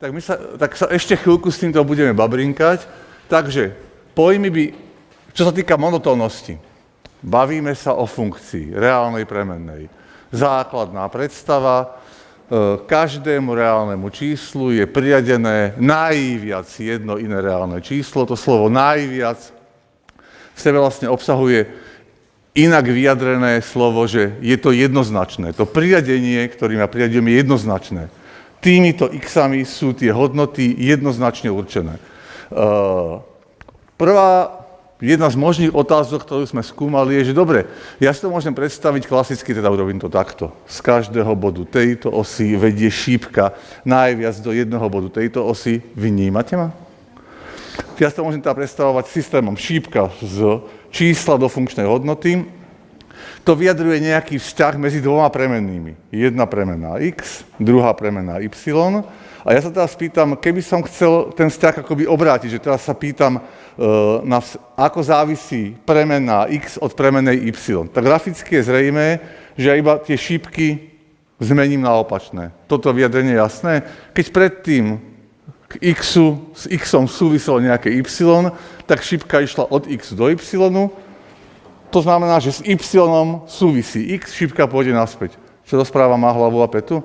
tak sa ešte chvíľku s týmto budeme babrinkať. Takže pojmy by, čo sa týka monotónnosti, bavíme sa o funkcii, reálnej premennej. Základná predstava, každému reálnemu číslu je priradené najviac jedno iné reálne číslo. To slovo najviac v sebe vlastne obsahuje inak vyjadrené slovo, že je to jednoznačné. To priradenie, ktorým ja priradujem, je jednoznačné. Týmito x-ami sú tie hodnoty jednoznačne určené. Jedna z možných otázok, ktorú sme skúmali, je, že dobre, ja si to môžem predstaviť klasicky, teda urobím to takto. Z každého bodu tejto osy vedie šípka najviac do jedného bodu tejto osy. Vnímate ma? Ja si to môžem teda predstavovať systémom šípka z čísla do funkčnej hodnoty. To vyjadruje nejaký vzťah medzi dvoma premennými. Jedna premenná x, druhá premenná y. A ja sa teraz pýtam, keby som chcel ten vzťah akoby obrátiť, že teraz sa pýtam, ako závisí premenná x od premennej y. Tak graficky je zrejmé, že ja iba tie šípky zmením na opačné. Toto vyjadrenie je jasné. Keď predtým k x-u, s x-om súviselo nejaké y, tak šípka išla od x do y. To znamená, že s y súvisí x, šípka pôjde naspäť. Čo rozpráva má hlavu a petu?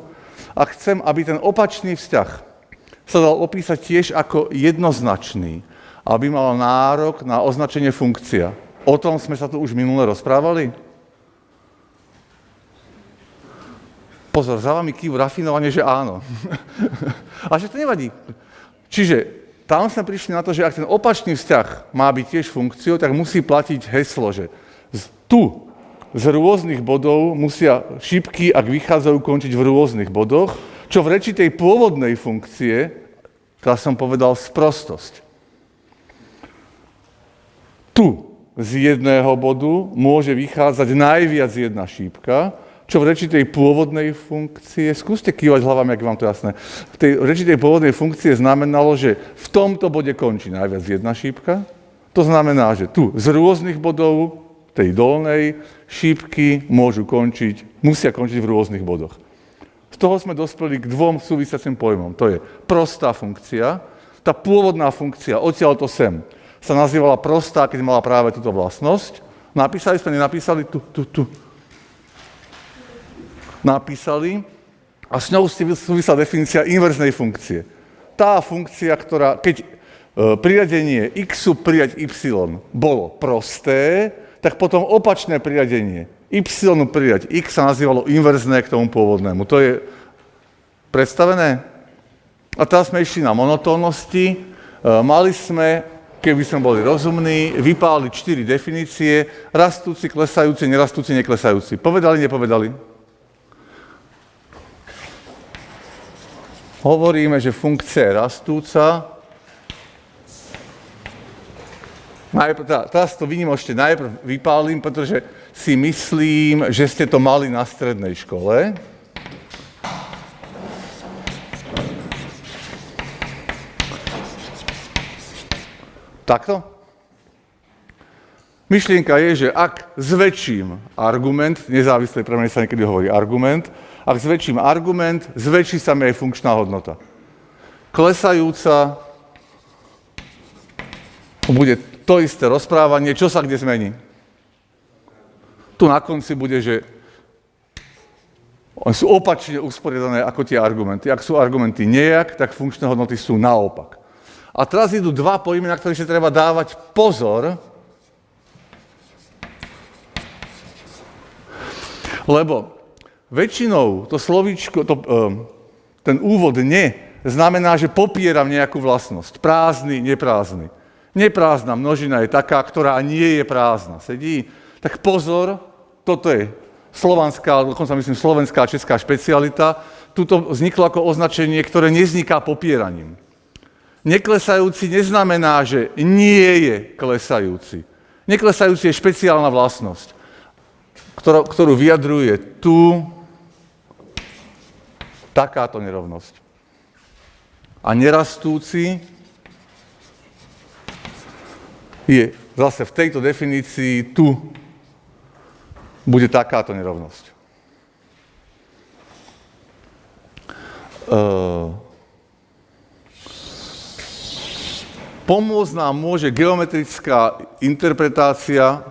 A chcem, aby ten opačný vzťah sa dal opísať tiež ako jednoznačný, aby mal nárok na označenie funkcia. O tom sme sa tu už minule rozprávali? Pozor, za vami kývu rafinovane, že áno. A že to nevadí. Čiže tam sme prišli na to, že ak ten opačný vzťah má byť tiež funkciou, tak musí platiť heslo, že tu z rôznych bodov musia šípky, ak vychádzajú, končiť v rôznych bodoch, čo v reči tej pôvodnej funkcie, teraz som povedal sprostosť. Tu z jedného bodu môže vychádzať najviac jedna šípka, čo v reči tej pôvodnej funkcie, skúste kývať hlavami, ak vám to jasné, v tej reči tej pôvodnej funkcie znamenalo, že v tomto bode končí najviac jedna šípka, to znamená, že tu z rôznych bodov tej dolnej šípky musia končiť v rôznych bodoch. Z toho sme dospeli k dvom súvisiacim pojmom. To je prostá funkcia. Tá pôvodná funkcia, odtiaľto sem, sa nazývala prostá, keď mala práve túto vlastnosť. Napísali sme, nenapísali? Tu. Napísali a s ňou súvisela definícia inverznej funkcie. Tá funkcia, ktorá, keď priradenie x-u pridať y bolo prosté, tak potom opačné priradenie y pridať x sa nazývalo inverzné k tomu pôvodnému. To je predstavené? A teraz sme išli na monotónnosti. Mali sme, keby sme boli rozumní, vypáliť 4 definície, rastúci, klesajúci, nerastúci, neklesajúci. Povedali, nepovedali? Hovoríme, že funkcia je rastúca. Teraz to výnimočne najprv vypálim, pretože si myslím, že ste to mali na strednej škole. Takto? Myšlienka je, že ak zväčším argument, nezávislej premene sa niekedy hovorí argument, ak zväčším argument, zväčší sa mi aj funkčná hodnota. Klesajúca bude to isté rozprávanie, čo sa kde zmení? Tu na konci bude, že oni sú opačne usporiadané ako tie argumenty. Ak sú argumenty nejak, tak funkčné hodnoty sú naopak. A teraz idú dva pojmy, na ktorých si treba dávať pozor, lebo väčšinou to slovíčko, ten úvod ne, znamená, že popieram nejakú vlastnosť. Prázdny, neprázdny. Neprázdna množina je taká, ktorá nie je prázdna. Sedí? Tak pozor, toto je slovanská, dokonca myslím slovenská a česká špecialita. Tuto vzniklo ako označenie, ktoré nevzniká popieraním. Neklesajúci neznamená, že nie je klesajúci. Neklesajúci je špeciálna vlastnosť, ktorú vyjadruje tu takáto nerovnosť. A nerastúci je zase v tejto definícii tu bude takáto nerovnosť. Pomôcť nám môže geometrická interpretácia,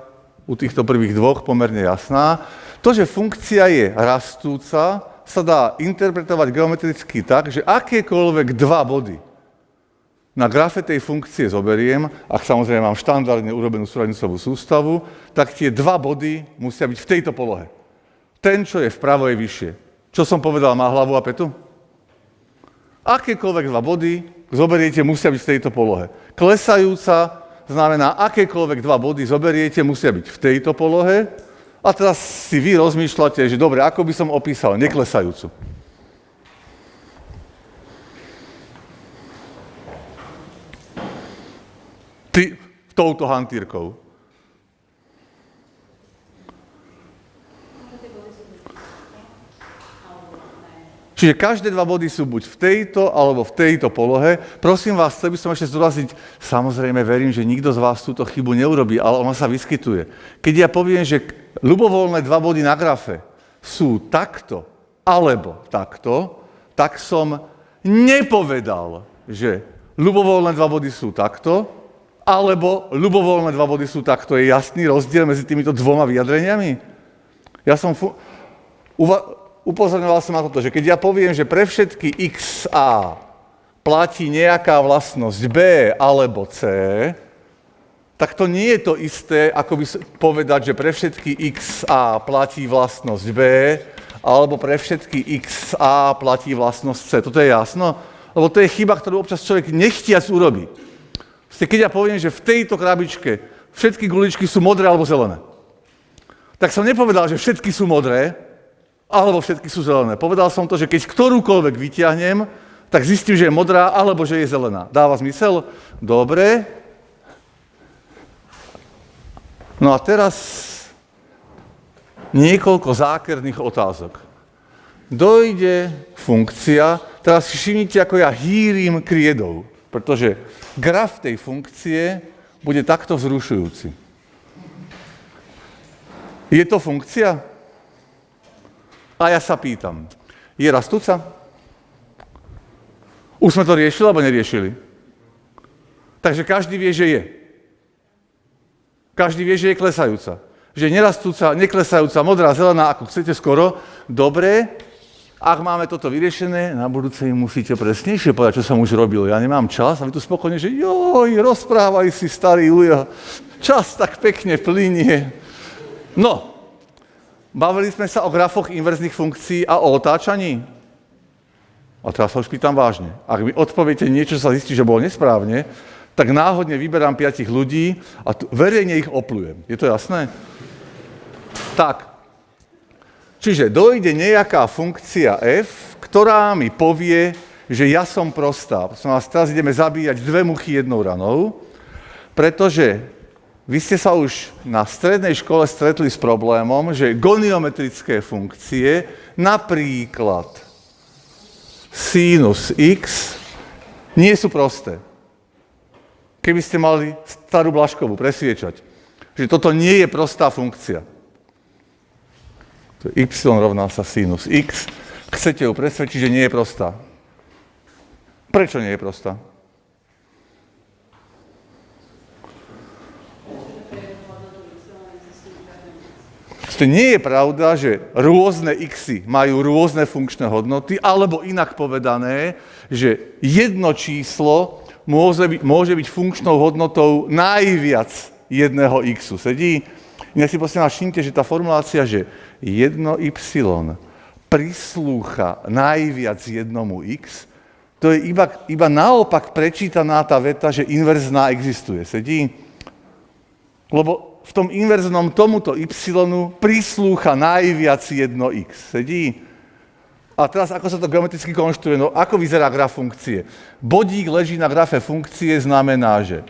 u týchto prvých dvoch pomerne jasná. To, že funkcia je rastúca, sa dá interpretovať geometricky tak, že akékoľvek dva body na grafe tej funkcie zoberiem, ak samozrejme mám štandardne urobenú súradnicovú sústavu, tak tie dva body musia byť v tejto polohe. Ten, čo je vpravo, je vyššie. Čo som povedal, má hlavu a petu? Akékoľvek dva body zoberiete, musia byť v tejto polohe. Klesajúca znamená, akékoľvek dva body zoberiete, musia byť v tejto polohe. A teraz si vy rozmýšľate, že dobre, ako by som opísal neklesajúcu. Touto hantírkou. Čiže každé dva body sú buď v tejto, alebo v tejto polohe. Prosím vás, chcel by som ešte zdôrazniť, samozrejme verím, že nikto z vás túto chybu neurobí, ale ona sa vyskytuje. Keď ja poviem, že ľubovoľné dva body na grafe sú takto, alebo takto, tak som nepovedal, že ľubovoľné dva body sú takto, alebo ľubovoľné dva body sú takto. Je jasný rozdiel medzi týmito dvoma vyjadreniami? Ja som upozorňoval som na toto, že keď ja poviem, že pre všetky x a platí nejaká vlastnosť b alebo c, tak to nie je to isté, ako by povedať, že pre všetky x a platí vlastnosť b alebo pre všetky x a platí vlastnosť c. Toto je jasno? Lebo to je chyba, ktorú občas človek nechtiac urobí. Keď ja poviem, že v tejto krabičke všetky guličky sú modré alebo zelené, tak som nepovedal, že všetky sú modré alebo všetky sú zelené. Povedal som to, že keď ktorúkoľvek vyťahnem, tak zistím, že je modrá alebo že je zelená. Dáva zmysel? Dobre. No a teraz niekoľko zákerných otázok. Dojde funkcia, teraz si všimnite, ako ja hýrim kriedou, pretože graf tej funkcie bude takto vzrušujúci. Je to funkcia? A ja sa pýtam, je rastúca? Už sme to riešili, alebo neriešili? Takže každý vie, že je. Každý vie, že je klesajúca. Že je nerastúca, neklesajúca, modrá, zelená, ako chcete skoro. Dobre, ak máme toto vyriešené, na budúce im musíte presnejšie povedať, čo som už robil. Ja nemám čas a vy tu spokojne, že joj, rozprávaj si, starý ujo. Čas tak pekne plynie. No, bavili sme sa o grafoch inverzných funkcií a o otáčaní. A teraz sa už pýtam vážne. Ak mi odpoviete niečo, čo sa zistí, že bolo nesprávne, tak náhodne vyberám 5 ľudí a verejne ich oplujem. Je to jasné? Tak. Čiže dojde nejaká funkcia f, ktorá mi povie, že ja som prostá. Teraz ideme zabíjať dve muchy jednou ranou, pretože vy ste sa už na strednej škole stretli s problémom, že goniometrické funkcie, napríklad sinus x, nie sú prosté. Keby ste mali starú Blažkovú presviečať, že toto nie je prostá funkcia. Y rovná sa sinus x. Chcete ju presvedčiť, že nie je prostá. Prečo nie je prostá? Nie je pravda, že rôzne xy majú rôzne funkčné hodnoty, alebo inak povedané, že jedno číslo môže byť funkčnou hodnotou najviac jedného xu. Sedí? Inak si prosím vás všimte, že tá formulácia, že 1y prislúcha najviac jednomu x, to je iba naopak prečítaná tá veta, že inverzná existuje. Sedí? Lebo v tom inverznom tomuto y prislúcha najviac jedno x. Sedí? A teraz, ako sa to geometricky konštruuje? No, ako vyzerá graf funkcie? Bodík leží na grafe funkcie, znamená, že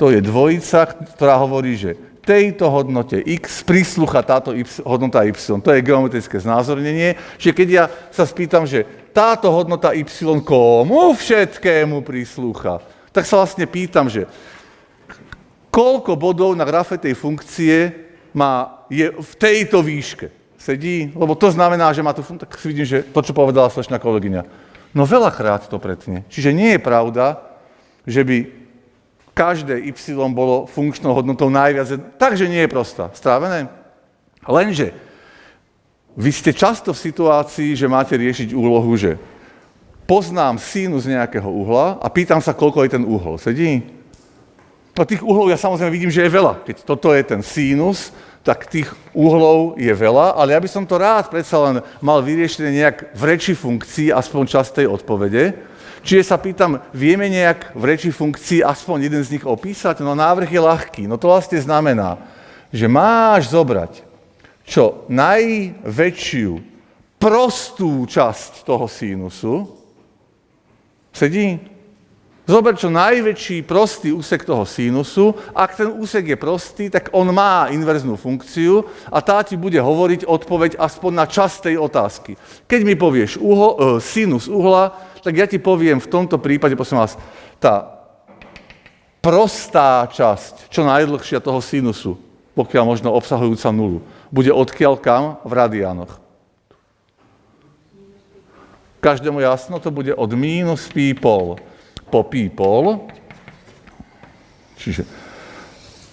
to je dvojica, ktorá hovorí, že tejto hodnote x prislúcha táto hodnota y. To je geometrické znázornenie. Čiže keď ja sa spýtam, že táto hodnota y komu všetkému prislúcha, tak sa vlastne pýtam, že koľko bodov na grafe tej funkcie je v tejto výške. Sedí? Lebo to znamená, že má tu funkciu, tak si vidím, že to, čo povedala slečná kolegyňa. No veľakrát to pretne. Čiže nie je pravda, že by Každé y bolo funkčnou hodnotou najviac, takže nie je prostá. Strávené? Lenže vy ste často v situácii, že máte riešiť úlohu, že poznám sinus nejakého uhla a pýtam sa, koľko je ten uhol. Sedí? No tých uhlov ja samozrejme vidím, že je veľa. Keď toto je ten sinus, tak tých uhlov je veľa, ale ja by som to rád predsa len mal vyriešené nejak v reči funkcii, aspoň časť tej odpovede. Čiže sa pýtam, vieme nejak v reči funkcii aspoň jeden z nich opísať? No návrh je ľahký. No to vlastne znamená, že máš zobrať čo najväčšiu prostú časť toho sinusu. Sedí? Zober čo najväčší prostý úsek toho sinusu. Ak ten úsek je prostý, tak on má inverznú funkciu a tá ti bude hovoriť odpoveď aspoň na časť tej otázky. Keď mi povieš sinus uhla, tak ja ti poviem v tomto prípade, prosím vás, tá prostá časť, čo najdlhšia toho sinusu, pokiaľ možno obsahujúca nulu, bude odkiaľ kam v radiánoch. Každému jasno, to bude od mínus pi pol po pi pol. Čiže,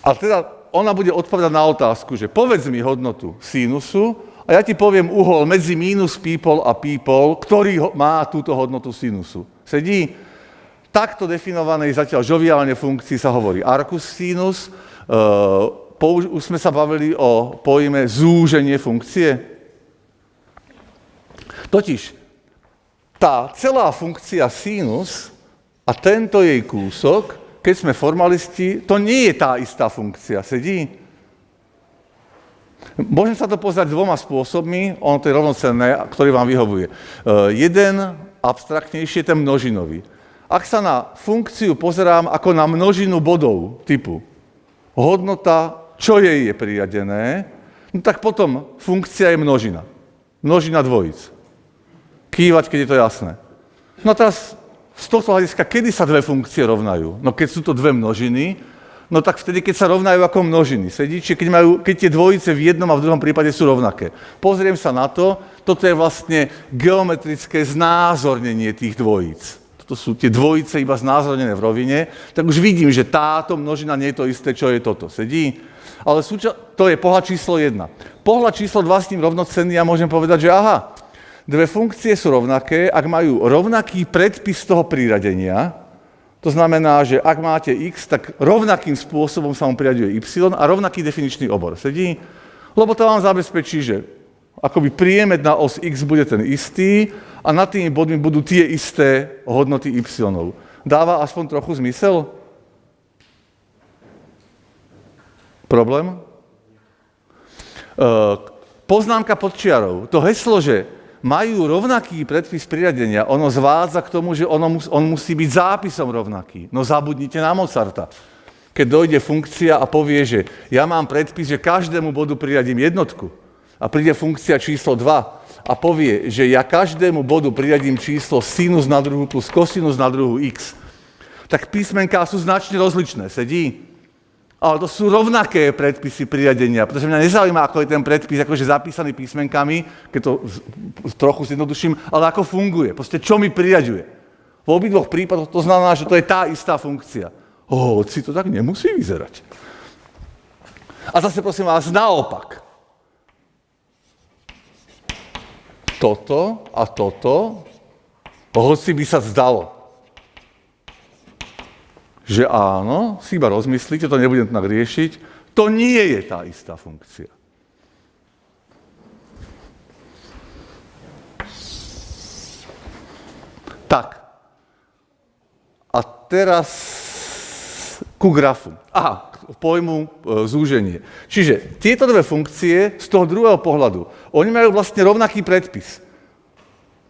a teda ona bude odpovedať na otázku, že povedz mi hodnotu sinusu a ja ti poviem uhol medzi mínus pi pol a pi pol, ktorý má túto hodnotu sinusu. Sedí? Takto definovanej zatiaľ žoviálne funkcii sa hovorí arcus sinus. Už sme sa bavili o pojme zúženie funkcie. Totiž tá celá funkcia sinus a tento jej kúsok, keď sme formalisti, to nie je tá istá funkcia. Sedí? Môžem sa to pozrieť dvoma spôsobmi, ono to je rovnocenné, ktorý vám vyhovuje. Jeden abstraktnejší je ten množinový. Ak sa na funkciu pozerám ako na množinu bodov typu hodnota, čo jej je priradené, no tak potom funkcia je množina. Množina dvojíc. Kývať, keď je to jasné. No teraz z tohto hľadiska, kedy sa dve funkcie rovnajú? No keď sú to dve množiny, no tak vtedy, keď sa rovnajú ako množiny. Sedí, čiže keď tie dvojice v jednom a v druhom prípade sú rovnaké. Pozriem sa na to, toto je vlastne geometrické znázornenie tých dvojíc. Toto sú tie dvojice iba znázornené v rovine, tak už vidím, že táto množina nie je to isté, čo je toto. Sedí? Ale to je pohľad číslo 1. Pohľad číslo 2 s ním rovnocenný, ja môžem povedať, že aha, dve funkcie sú rovnaké, ak majú rovnaký predpis toho priradenia, to znamená, že ak máte x, tak rovnakým spôsobom sa mu priraďuje y a rovnaký definičný obor. Sedí? Lebo to vám zabezpečí, že akoby priemed na os x bude ten istý a nad tými bodmi budú tie isté hodnoty y. Dáva aspoň trochu zmysel? Problém? Poznámka pod čiarou. To heslo, že majú rovnaký predpis priradenia, ono zvádza k tomu, že on musí byť zápisom rovnaký. No zabudnite na Mozarta. Keď dojde funkcia a povie, že ja mám predpis, že každému bodu priradím jednotku a príde funkcia číslo 2 a povie, že ja každému bodu priradím číslo sinus na druhu plus kosinus na druhu x, tak písmenká sú značne rozličné. Sedí? Ale to sú rovnaké predpisy priradenia, pretože mňa nezaujíma, ako je ten predpis akože zapísaný písmenkami, keď to trochu zjednoduším, ale ako funguje, proste čo mi priraďuje. V obidvoch prípadoch to znamená, že to je tá istá funkcia. Hoci to tak nemusí vyzerať. A zase prosím vás, naopak. Toto a toto, hoci by sa zdalo, že áno, si iba rozmyslíte, to nebudem tak riešiť, to nie je tá istá funkcia. Tak. A teraz ku grafu. Aha, k pojmu zúženie. Čiže tieto dve funkcie z toho druhého pohľadu, oni majú vlastne rovnaký predpis.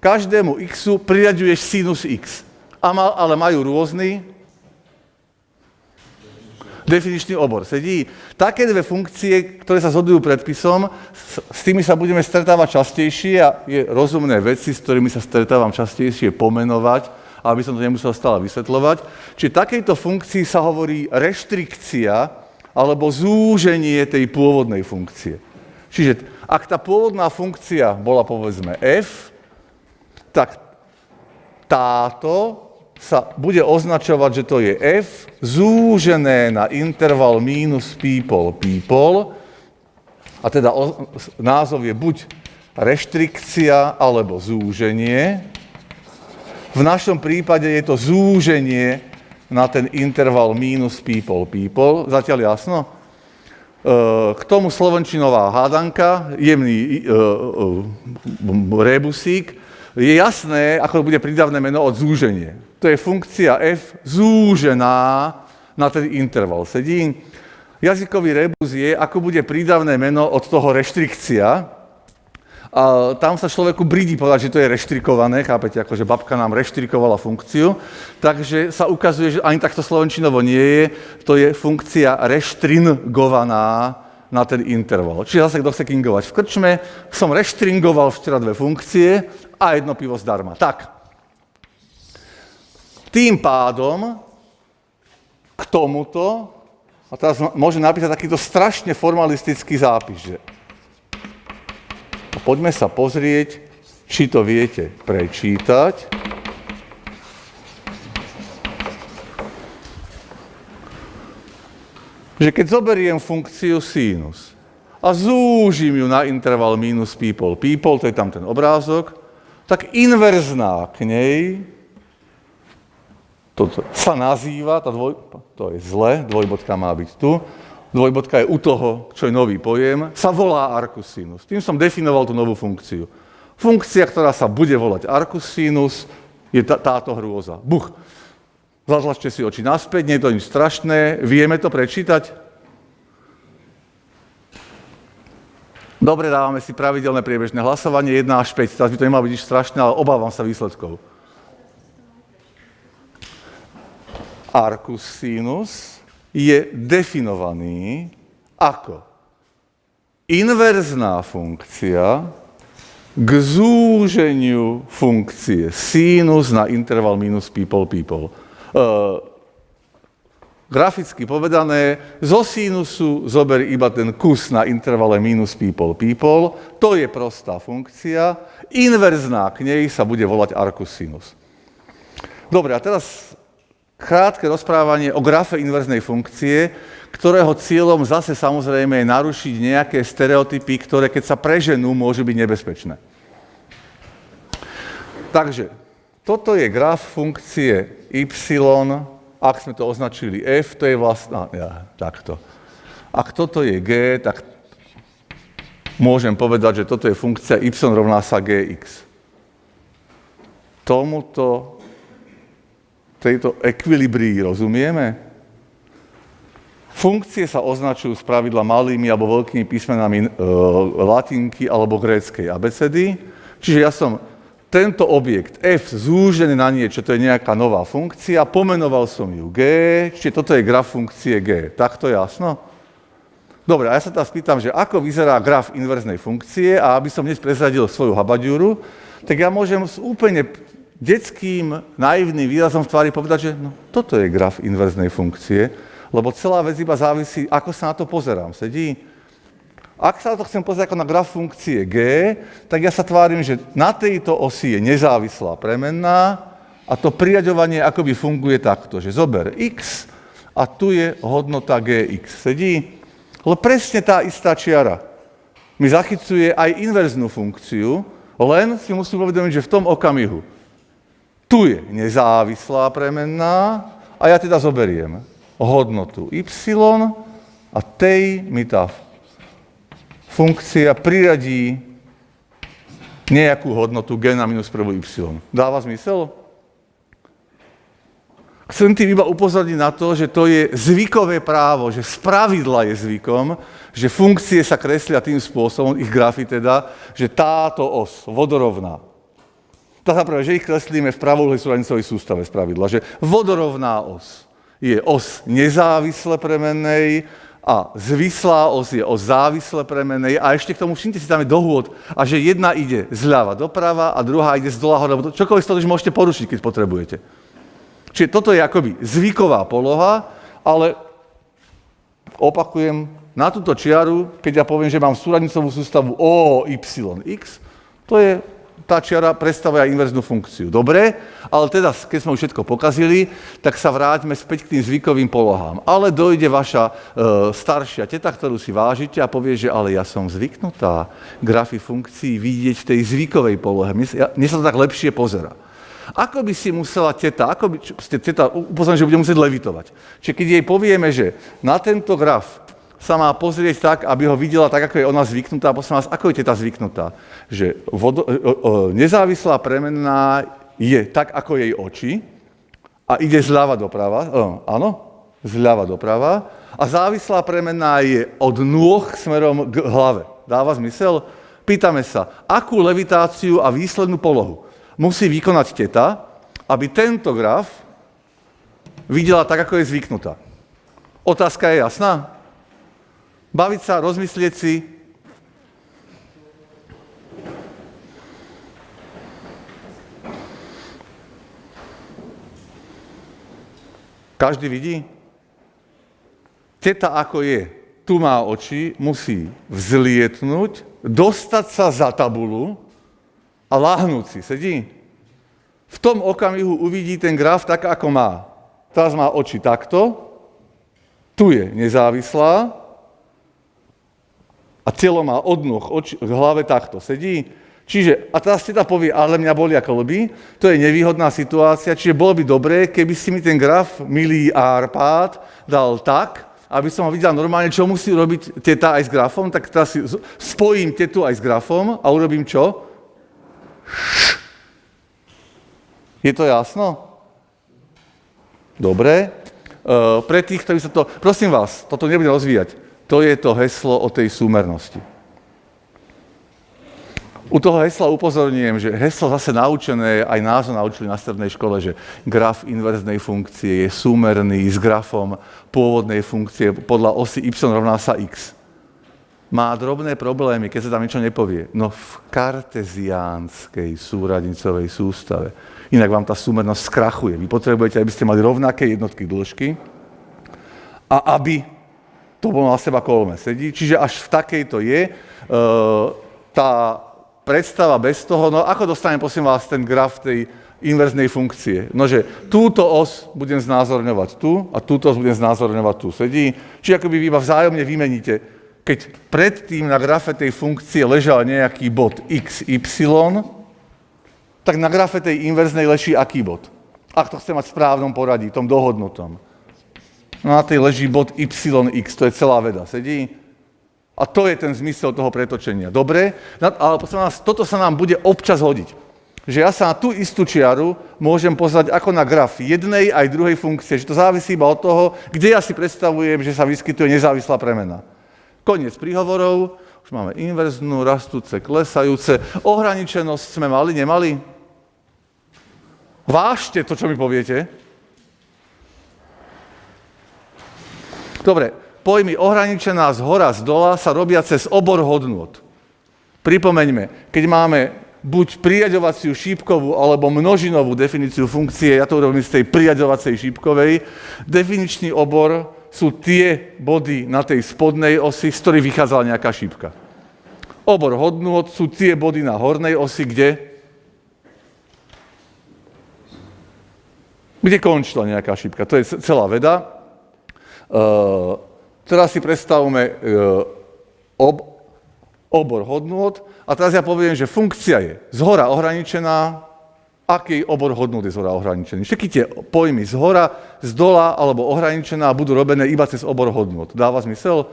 Každému xu priraďuješ sinus x, ale majú rôzny definičný obor. Sedí? Také dve funkcie, ktoré sa zhodujú predpisom, s tými sa budeme stretávať častejšie a je rozumné veci, s ktorými sa stretávam častejšie pomenovať, aby som to nemusel stále vysvetľovať. Čiže takejto funkcii sa hovorí reštrikcia alebo zúženie tej pôvodnej funkcie. Čiže ak tá pôvodná funkcia bola povedzme f, tak táto sa bude označovať, že to je f zúžené na interval minus people, a teda názov je buď reštrikcia alebo zúženie. V našom prípade je to zúženie na ten interval minus people. Zatiaľ jasno? K tomu slovenčinová hádanka, jemný rebusík. Je jasné, ako bude prídavné meno od zúženie. To je funkcia f zúžená na ten interval. Sedí? Jazykový rebus je, ako bude prídavné meno od toho reštrikcia. A tam sa človeku brídi povedať, že to je reštrikované, chápete, akože babka nám reštrikovala funkciu, takže sa ukazuje, že ani takto slovenčinovo nie je, to je funkcia reštringovaná na ten interval. Čiže zase, kto chce kingovať v krčme, som reštringoval včera 2 funkcie a 1 pivo zdarma. Tak. Tým pádom k tomuto, a teraz môžem napísať takýto strašne formalistický zápis, že poďme sa pozrieť, či to viete prečítať. Že keď zoberiem funkciu sinus a zúžim ju na interval minus people, to je tam ten obrázok, tak inverzná k nej, toto sa nazýva, to je zle, dvojbodka má byť tu, dvojbodka je u toho, čo je nový pojem, sa volá arcus sinus. Tým som definoval tú novú funkciu. Funkcia, ktorá sa bude volať arcus sinus, je táto hrôza. Buch. Zatlačte si oči naspäť, nie je to nič strašné. Vieme to prečítať? Dobre, dávame si pravidelné priebežné hlasovanie, 1 až 5. Teraz by to nemalo byť nič strašné, ale obávam sa výsledkov. Arcus sinus je definovaný ako inverzná funkcia k zúženiu funkcie sinus na interval minus people. Graficky povedané, zo sinusu zober iba ten kus na intervale minus people. To je prostá funkcia. Inverzná k nej sa bude volať arcus sinus. Dobre, a teraz krátke rozprávanie o grafe inverznej funkcie, ktorého cieľom zase samozrejme je narušiť nejaké stereotypy, ktoré keď sa preženú, môžu byť nebezpečné. Takže toto je graf funkcie y, ak sme to označili f, to je vlastne, takto. Ak toto je g, tak môžem povedať, že toto je funkcia y rovná sa gx. Tejto ekvilibrii rozumieme? Funkcie sa označujú spravidla malými alebo veľkými písmenami latinky alebo gréckej abecedy. Čiže ja som tento objekt f zúžený na niečo, to je nejaká nová funkcia, pomenoval som ju g, čiže toto je graf funkcie g. Takto jasno? Dobre, a ja sa teraz pýtam, že ako vyzerá graf inverznej funkcie a aby som dnes prezradil svoju habaďúru, tak ja môžem úplne detským, naivným výrazom v tvári povedať, že toto je graf inverznej funkcie, lebo celá vec iba závisí, ako sa na to pozerám. Sedí? Ak sa na to chcem pozrieť ako na graf funkcie g, tak ja sa tvárim, že na tejto osi je nezávislá premenná a to priraďovanie akoby funguje takto, že zober x a tu je hodnota gx. Sedí? Lebo presne tá istá čiara mi zachycuje aj inverznú funkciu, len si musím uvedomiť, že v tom okamihu tu je nezávislá premenná a ja teda zoberiem hodnotu y a tej mi tá funkcia priradí nejakú hodnotu g na minus prvú y. Dáva zmysel? Chcem tým iba upozorniť na to, že to je zvykové právo, že spravidla je zvykom, že funkcie sa kreslia tým spôsobom, ich grafy teda, že táto os, vodorovná, tá zaprvé, že ich kreslíme v pravouhlej súradnicovej sústave spravidla, že vodorovná os je os nezávisle premennej a zvislá os je os závisle premennej a ešte k tomu všimnite si tam je dohôd a že jedna ide zľava doprava a druhá ide z dola hore, lebo čokoľvek z toho, že môžete porušiť, keď potrebujete. Čiže toto je akoby zvyková poloha, ale opakujem, na túto čiaru, keď ja poviem, že mám súradnicovú sústavu O, Y, X, to je tá čiara predstavuje aj inverznú funkciu. Dobre, ale teda, keď sme už všetko pokazili, tak sa vráťme späť k tým zvykovým polohám. Ale dojde vaša staršia teta, ktorú si vážite a povie, že ale ja som zvyknutá grafy funkcií vidieť v tej zvykovej polohe. Mne sa to tak lepšie pozerá. Ako by si musela teta, upozorňujem, že bude musieť levitovať. Čiže keď jej povieme, že na tento graf sa má pozrieť tak, aby ho videla tak, ako je ona zvyknutá. Prosím vás, ako je teta zvyknutá? Že nezávislá premenná je tak, ako jej oči a ide zľava doprava. Áno? Zľava doprava. A závislá premenná je od nôh smerom k hlave. Dáva zmysel? Pýtame sa, akú levitáciu a výslednú polohu musí vykonať teta, aby tento graf videla tak, ako je zvyknutá. Otázka je jasná? Baviť sa, rozmyslieť si. Každý vidí? Teta ako je, tu má oči, musí vzlietnúť, dostať sa za tabulu a láhnúť si. Sedí? V tom okamihu uvidí ten graf tak, ako má. Teraz má oči takto, tu je nezávislá, a telo má od nôh k hlave takto, sedí. Čiže, a teraz teta povie, ale mňa bolia kĺby, to je nevýhodná situácia, čiže bolo by dobré, keby si mi ten graf, milý Árpád, dal tak, aby som ho videl normálne, čo musí robiť teta aj s grafom, tak teraz si spojím tetu aj s grafom a urobím čo? Je to jasno? Dobre. Pre tých, ktorí sa to... Prosím vás, toto nebudem rozvíjať. To je to heslo o tej súmernosti. U toho hesla upozorňujem, že heslo zase naučené, aj nás ho naučili na strednej škole, že graf inverznej funkcie je súmerný s grafom pôvodnej funkcie podľa osy y rovná sa x. Má drobné problémy, keď sa tam niečo nepovie. No v karteziánskej súradnicovej sústave. Inak vám tá súmernosť skrachuje. Vy potrebujete, aby ste mali rovnaké jednotky dĺžky a aby to bolo na seba kolme sedí. Čiže až v takejto je tá predstava bez toho, no ako dostanem, prosím vás, ten graf tej inverznej funkcie? Nože túto os budem znázorňovať tu a túto os budem znázorňovať tu. Sedí? Čiže akoby vy iba vzájomne vymeníte. Keď predtým na grafe tej funkcie ležal nejaký bod x, y, tak na grafe tej inverznej leží aký bod? Ak to chce mať v správnom poradí, v tom dohodnutom. No na tej leží bod YX, to je celá veda, sedí? A to je ten zmysel toho pretočenia. Dobre, ale toto sa nám bude občas hodiť. Že ja sa na tú istú čiaru môžem pozrieť ako na graf jednej aj druhej funkcie, že to závisí iba od toho, kde ja si predstavujem, že sa vyskytuje nezávislá premena. Koniec príhovorov, už máme inverznú, rastúce, klesajúce. Ohraničenosť sme mali, nemali? Vážte to, čo mi poviete. Dobre, pojmy ohraničená z hora, z dola sa robia cez obor hodnôt. Pripomeňme, keď máme buď pririaďovaciu šípkovú alebo množinovú definíciu funkcie, ja to urobím z tej pririaďovacej šípkovej, definičný obor sú tie body na tej spodnej osi, z ktorých vychádzala nejaká šípka. Obor hodnôt sú tie body na hornej osi, kde končila nejaká šípka. To je celá veda. Teraz si predstavme obor hodnôt a teraz ja poviem, že funkcia je zhora ohraničená, aký obor hodnôt je zhora ohraničený. Všetky tie pojmy zhora, z dola alebo ohraničená budú robené iba cez obor hodnôt. Dáva zmysel?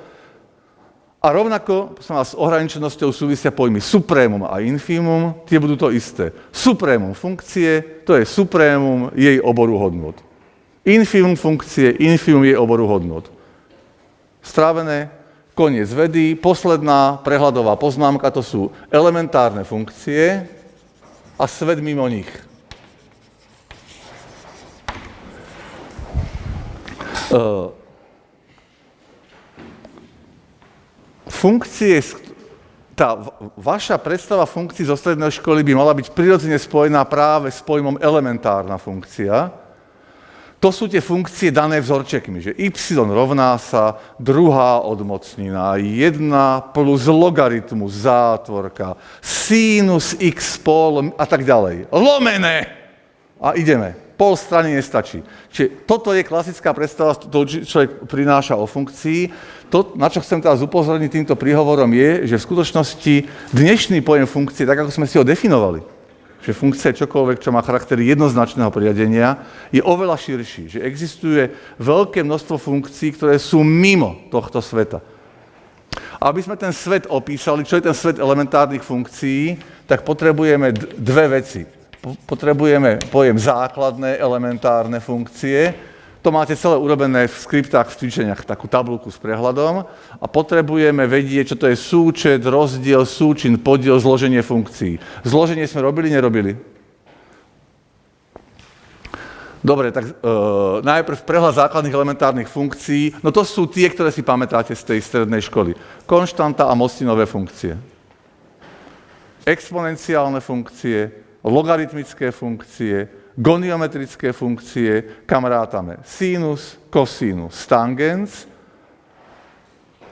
A rovnako s ohraničenosťou súvisia pojmy suprémum a infimum, tie budú to isté. Suprémum funkcie, to je suprémum jej oboru hodnôt. Infimum funkcie, infimum je oboru hodnôt. Strávené, koniec vedy, posledná prehľadová poznámka, to sú elementárne funkcie a svet mimo nich. Funkcie, tá vaša predstava funkcií zo strednej školy by mala byť prirodzene spojená práve s pojmom elementárna funkcia. To sú tie funkcie dané vzorčekmi, že y rovná sa druhá odmocnina, 1 plus logaritmus zátvorka, sinus x pol a tak ďalej. Lomené! A ideme. Pol strany nestačí. Čiže toto je klasická predstava, to človek prináša o funkcii. To, na čo chcem teraz upozorniť týmto príhovorom, je, že v skutočnosti dnešný pojem funkcie, tak ako sme si ho definovali, že funkcia je čokoľvek, čo má charakter jednoznačného priradenia, je oveľa širší. Že existuje veľké množstvo funkcií, ktoré sú mimo tohto sveta. A aby sme ten svet opísali, čo je ten svet elementárnych funkcií, tak potrebujeme dve veci. Potrebujeme pojem základné elementárne funkcie. To máte celé urobené v skriptách, v cvičeniach, takú tabuľku s prehľadom. A potrebujeme vedieť, čo to je súčet, rozdiel, súčin, podiel, zloženie funkcií. Zloženie sme robili, nerobili? Dobre, tak najprv prehľad základných elementárnych funkcií. No to sú tie, ktoré si pamätáte z tej strednej školy. Konštanta a mostinové funkcie. Exponenciálne funkcie, logaritmické funkcie, goniometrické funkcie, kam rátame sinus, kosinus, tangens.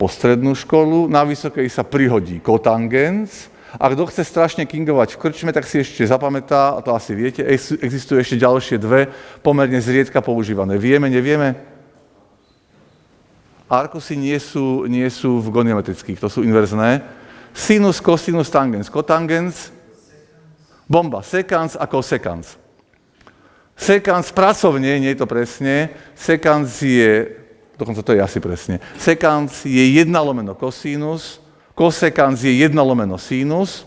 Po strednú školu, na vysokej sa prihodí kotangens. A kto chce strašne kingovať v krčme, tak si ešte zapamätá, a to asi viete, existujú ešte ďalšie dve, pomerne zriedka používané. Vieme, nevieme? Arkusy nie sú v goniometrických, to sú inverzné. Sinus, kosinus, tangens, kotangens, bomba, sekans a kosekans. Sekans pracovne, nie je to presne, sekans je, dokonca to je asi presne, sekans je 1 lomeno kosinus, kosekans je 1 lomeno sinus.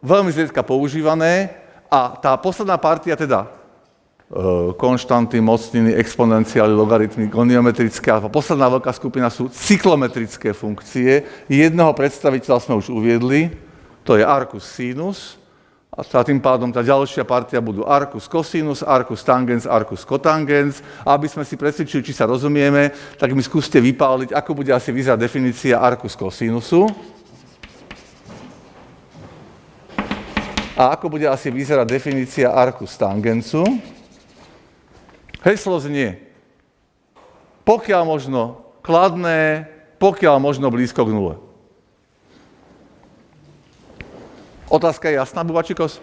Veľmi zriedka používané a tá posledná partia teda konštanty, mocniny, exponenciály, logaritmy, goniometrické a posledná veľká skupina sú cyklometrické funkcie. Jednoho predstaviteľa sme už uviedli, to je arcus sinus, a tým pádom tá ďalšia partia budú arcus cosinus, arcus tangens, arcus cotangens. A aby sme si presvedčili, či sa rozumieme, tak mi skúste vypáliť, ako bude asi vyzerať definícia arcus cosinusu. A ako bude asi vyzerať definícia arcus tangensu. Heslo znie, pokiaľ možno kladné, pokiaľ možno blízko k nule. Otázka je jasná, Bubačikos?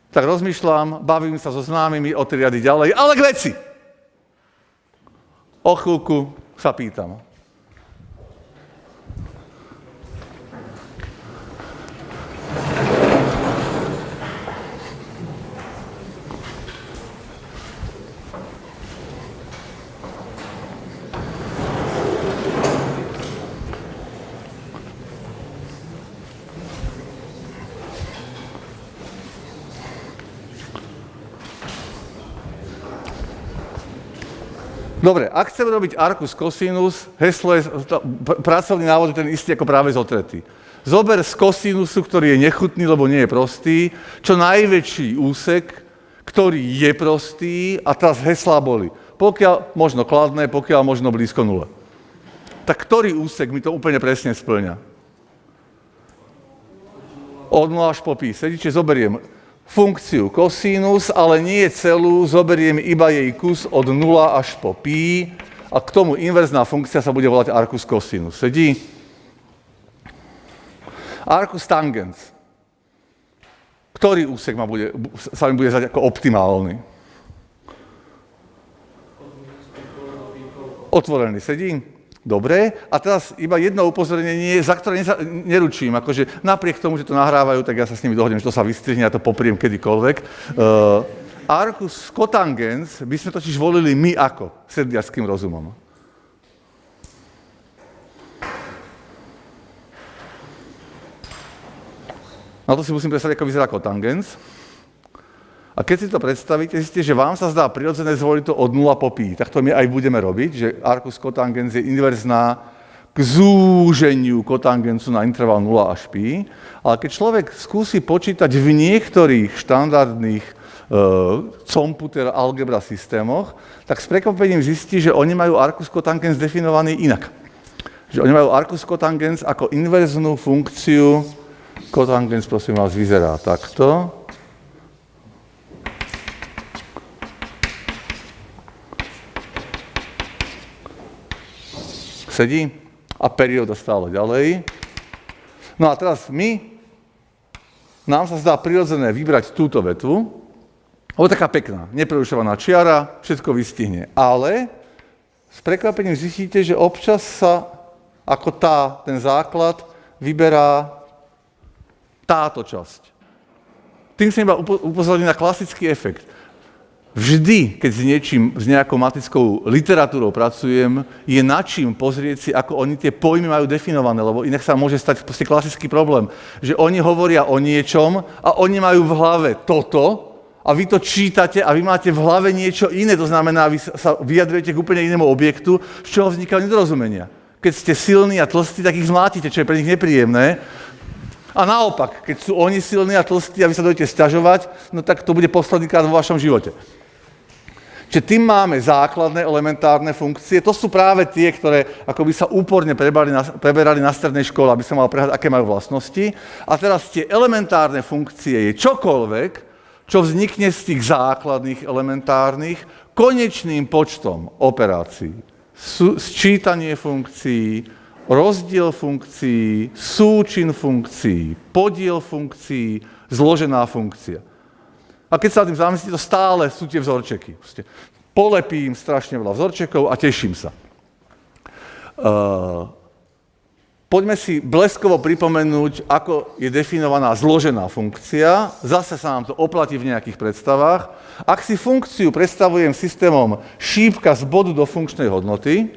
Tak rozmýšľam, bavím sa so známymi o 3 riady ďalej, ale k veci! O chvíľku sa pýtam. Dobre, ak chceme robiť arcus cosinus, heslo je, pracovný návod je ten istý ako práve zotretý. Zober z kosinusu, ktorý je nechutný, lebo nie je prostý, čo najväčší úsek, ktorý je prostý a teraz heslá boli. Pokiaľ možno kladné, pokiaľ možno blízko nule. Tak ktorý úsek mi to úplne presne spĺňa? Od 0 až po pi. Sedíte, zoberiem funkciu kosinus, ale nie celú, zoberiem iba jej kus od 0 až po pi a k tomu inverzná funkcia sa bude volať arcus cosinus. Sedí? Arcus tangens. Ktorý úsek sa mi bude zdať ako optimálny? Otvorený. Sedí? Dobre, a teraz iba jedno upozornenie, za ktoré neručím, akože napriek tomu, že to nahrávajú, tak ja sa s nimi dohodnem, že to sa vystrihne, ja to popriem kedykoľvek. Arcus cotangens by sme totiž volili my ako sedliackým rozumom. Na to si musím predstaviť, ako vyzerá cotangens. A keď si to predstavíte, zistíte, že vám sa zdá prirodzené zvoliť to od 0 po pi. Tak to my aj budeme robiť, že arcus cotangens je inverzná k zúženiu cotangensu na interval 0 až pi. Ale keď človek skúsi počítať v niektorých štandardných computer algebra systémoch, tak s prekvapením zistí, že oni majú arcus cotangens definovaný inak. Že oni majú arcus cotangens ako inverznú funkciu. Cotangens, prosím vás, vyzerá takto. Sedí? A perióda stále ďalej. No a teraz nám sa zdá prirodzené vybrať túto vetvu, lebo taká pekná, neprerušovaná čiara, všetko vystihne. Ale s prekvapením zistíte, že občas sa ako ten základ vyberá táto časť. Tým chcem iba upozorniť na klasický efekt. Vždy, keď s nejakou matickou literatúrou pracujem, je na čím pozrieť si, ako oni tie pojmy majú definované, lebo inak sa môže stať proste klasický problém, že oni hovoria o niečom a oni majú v hlave toto a vy to čítate a vy máte v hlave niečo iné, to znamená, vy sa vyjadrujete k úplne inému objektu, z čoho vznikajú nedorozumenia. Keď ste silní a tlstí, tak ich zmlátite, čo je pre nich nepríjemné. A naopak, keď sú oni silní a tlstí a vy sa dojdete sťažovať, no tak to bude posledný krát vo vašom živote. Čiže tým máme základné elementárne funkcie. To sú práve tie, ktoré akoby sa úporne preberali na strednej škole, aby som mal prehľad, aké majú vlastnosti. A teraz tie elementárne funkcie je čokoľvek, čo vznikne z tých základných elementárnych konečným počtom operácií. Sčítanie funkcií, rozdiel funkcií, súčin funkcií, podiel funkcií, zložená funkcia. A keď sa tým zamyslíte, to stále sú tie vzorčeky. Polepím strašne veľa vzorčekov a teším sa. Poďme si bleskovo pripomenúť, ako je definovaná zložená funkcia. Zase sa nám to oplatí v nejakých predstavách. Ak si funkciu predstavujem systémom šípka z bodu do funkčnej hodnoty,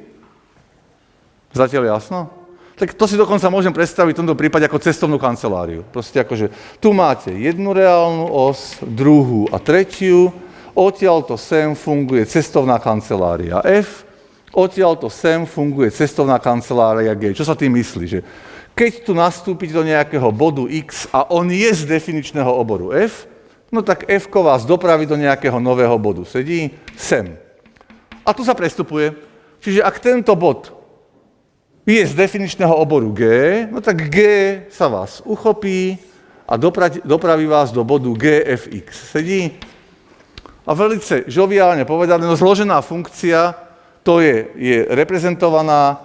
zatiaľ jasno? Tak to si dokonca môžem predstaviť v tomto prípade ako cestovnú kanceláriu. Proste akože tu máte jednu reálnu os, druhú a tretiu, odtiaľto sem funguje cestovná kancelária F, odtiaľto sem funguje cestovná kancelária G. Čo sa tým myslí? Že keď tu nastúpite do nejakého bodu X a on je z definičného oboru F, no tak F-ko vás dopraví do nejakého nového bodu. Sedí sem. A tu sa prestupuje. Čiže ak tento bod je z definičného oboru G, no tak G sa vás uchopí a dopraví vás do bodu GFX. Sedí? A velice žoviálne povedané, no zložená funkcia to je reprezentovaná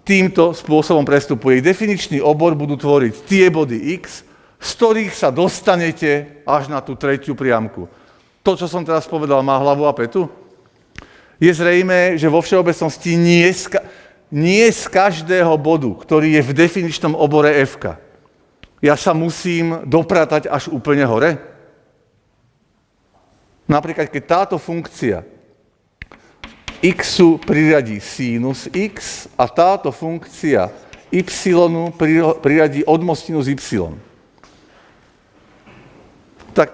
týmto spôsobom prestupu. Jej definičný obor budú tvoriť tie body X, z ktorých sa dostanete až na tú tretiu priamku. To, čo som teraz povedal, má hlavu a petu? Je zrejmé, že vo všeobecnosti nie z každého bodu, ktorý je v definičnom obore F-ka, ja sa musím dopratať až úplne hore. Napríklad, keď táto funkcia x-u priradí sinus x a táto funkcia y priradí odmostinu z y. Tak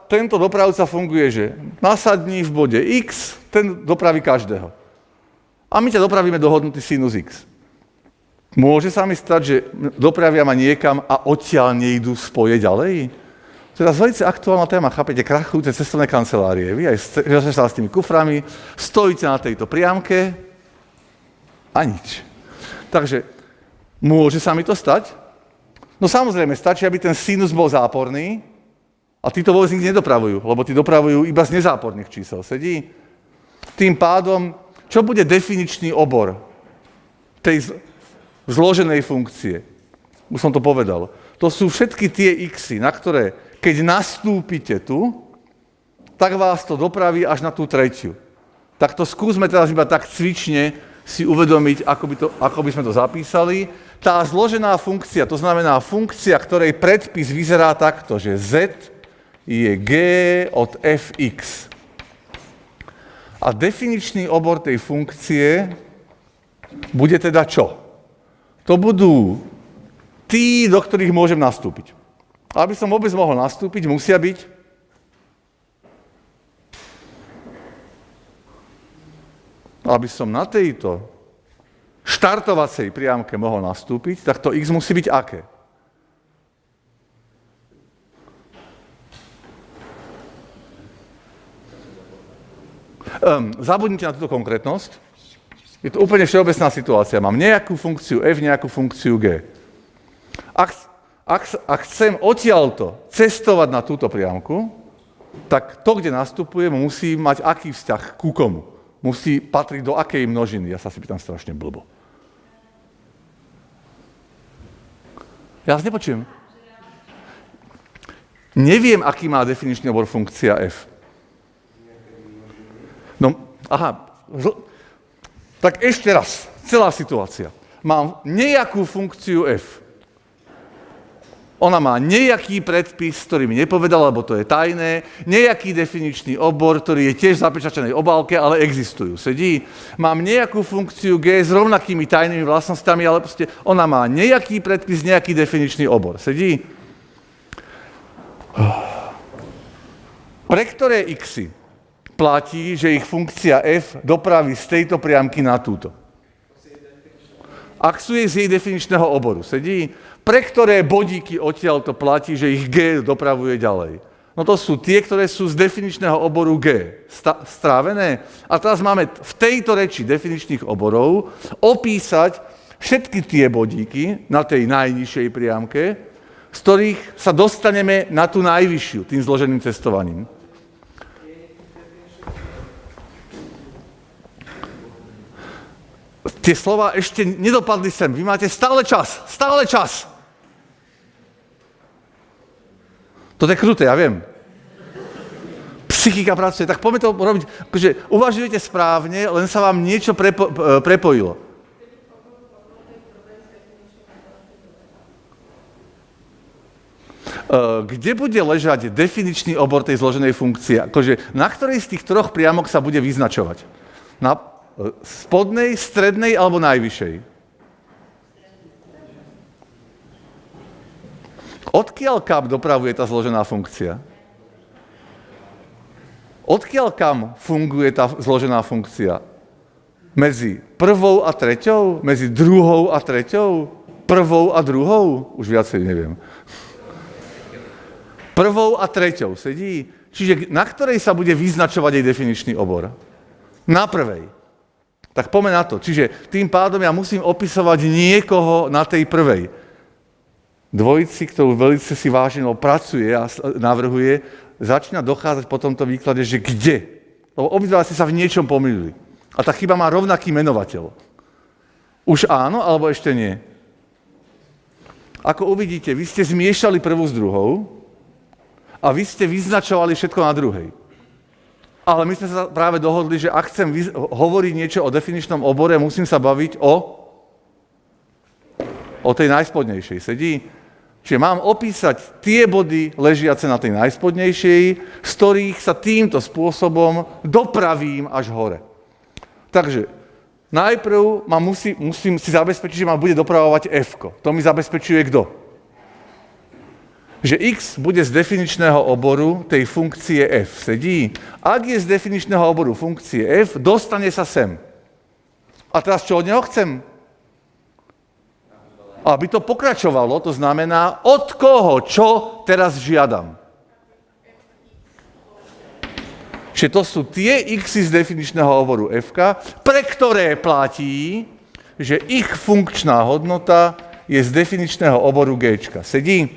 tento dopravca funguje, že nasadní v bode x, ten dopraví každého. A my ťa dopravíme do hodnoty sinus x. Môže sa mi stať, že dopravia ma niekam a odtiaľ nejdú spoje ďalej? Teda veľmi aktuálna téma, chápete, krachujúce cestovné kancelárie. Vy aj sa s tými kuframi, stojíte na tejto priamke a nič. Takže môže sa mi to stať? No samozrejme, stačí, aby ten sinus bol záporný a tí to vôbec nikdy nedopravujú, lebo tí dopravujú iba z nezáporných čísel. Sedí? Tým pádom, čo bude definičný obor tej zloženej funkcie? Už som to povedal. To sú všetky tie xy, na ktoré keď nastúpite tu, tak vás to dopraví až na tú tretiu. Tak to skúsme teraz iba tak cvične si uvedomiť, ako by sme to zapísali. Tá zložená funkcia, to znamená funkcia, ktorej predpis vyzerá takto, že z je g od fx. A definičný obor tej funkcie bude teda čo? To budú tí, do ktorých môžem nastúpiť. Aby som vôbec mohol nastúpiť, musia byť aby som na tejto štartovacej priamke mohol nastúpiť, tak to x musí byť aké? Zabudnite na túto konkrétnosť. Je to úplne všeobecná situácia. Mám nejakú funkciu f, nejakú funkciu g. Ak chcem odtiaľto cestovať na túto priamku, tak to, kde nastupujem, musí mať aký vzťah ku komu. Musí patriť do akej množiny. Ja sa si pýtam strašne blbo. Ja vás nepočujem. Neviem, aký má definičný obor funkcia f. No, aha. Tak ešte raz. Celá situácia. Mám nejakú funkciu f. Ona má nejaký predpis, ktorý mi nepovedal, lebo to je tajné, nejaký definičný obor, ktorý je tiež v zapečatenej obálke, ale existujú. Sedí? Mám nejakú funkciu g s rovnakými tajnými vlastnosťami, ale proste ona má nejaký predpis, nejaký definičný obor. Sedí? Pre ktoré xy platí, že ich funkcia f dopraví z tejto priamky na túto? Ak sú z jej definičného oboru. Sedí? Pre ktoré bodíky odtiaľ to platí, že ich G dopravuje ďalej? No to sú tie, ktoré sú z definičného oboru G strávené. A teraz máme v tejto reči definičných oborov opísať všetky tie bodíky na tej najnižšej priamke, z ktorých sa dostaneme na tú najvyššiu, tým zloženým cestovaním. Tie slova ešte nedopadli sem. Vy máte stále čas. Stále čas. To je kruté, ja viem. Psychika pracuje. Tak poďme to robiť. Akože uvažujete správne, len sa vám niečo prepojilo. Kde bude ležať definičný obor tej zloženej funkcie? Akože na ktorej z tých troch priamok sa bude vyznačovať? Na spodnej, strednej alebo najvyššej? Odkiaľ kam dopravuje tá zložená funkcia? Odkiaľ kam funguje tá zložená funkcia? Medzi prvou a treťou? Medzi druhou a treťou? Prvou a druhou? Už viacej neviem. Prvou a treťou sedí. Čiže na ktorej sa bude vyznačovať jej definičný obor? Na prvej. Tak poďme na to. Čiže tým pádom ja musím opisovať niekoho na tej prvej. Dvojici, ktorú velice si váženo pracuje a navrhuje, začína dochádzať po tomto výklade, že kde? Lebo obidva si sa v niečom pomýlili. A tá chyba má rovnaký menovateľ. Už áno, alebo ešte nie? Ako uvidíte, vy ste zmiešali prvú s druhou a vy ste vyznačovali všetko na druhej. Ale my sme sa práve dohodli, že ak chcem hovoriť niečo o definičnom obore, musím sa baviť o tej najspodnejšej. Sedí? Čiže mám opísať tie body ležiace na tej najspodnejšej, z ktorých sa týmto spôsobom dopravím až hore. Takže najprv musím si zabezpečiť, že ma bude dopravovať f-ko. To mi zabezpečuje kto? Že x bude z definičného oboru tej funkcie f. Sedí? Ak je z definičného oboru funkcie f, dostane sa sem. A teraz čo od neho chcem? Aby to pokračovalo, to znamená, od koho, čo teraz žiadam. Čiže to sú tie x z definičného oboru f, pre ktoré platí, že ich funkčná hodnota je z definičného oboru g. Sedí?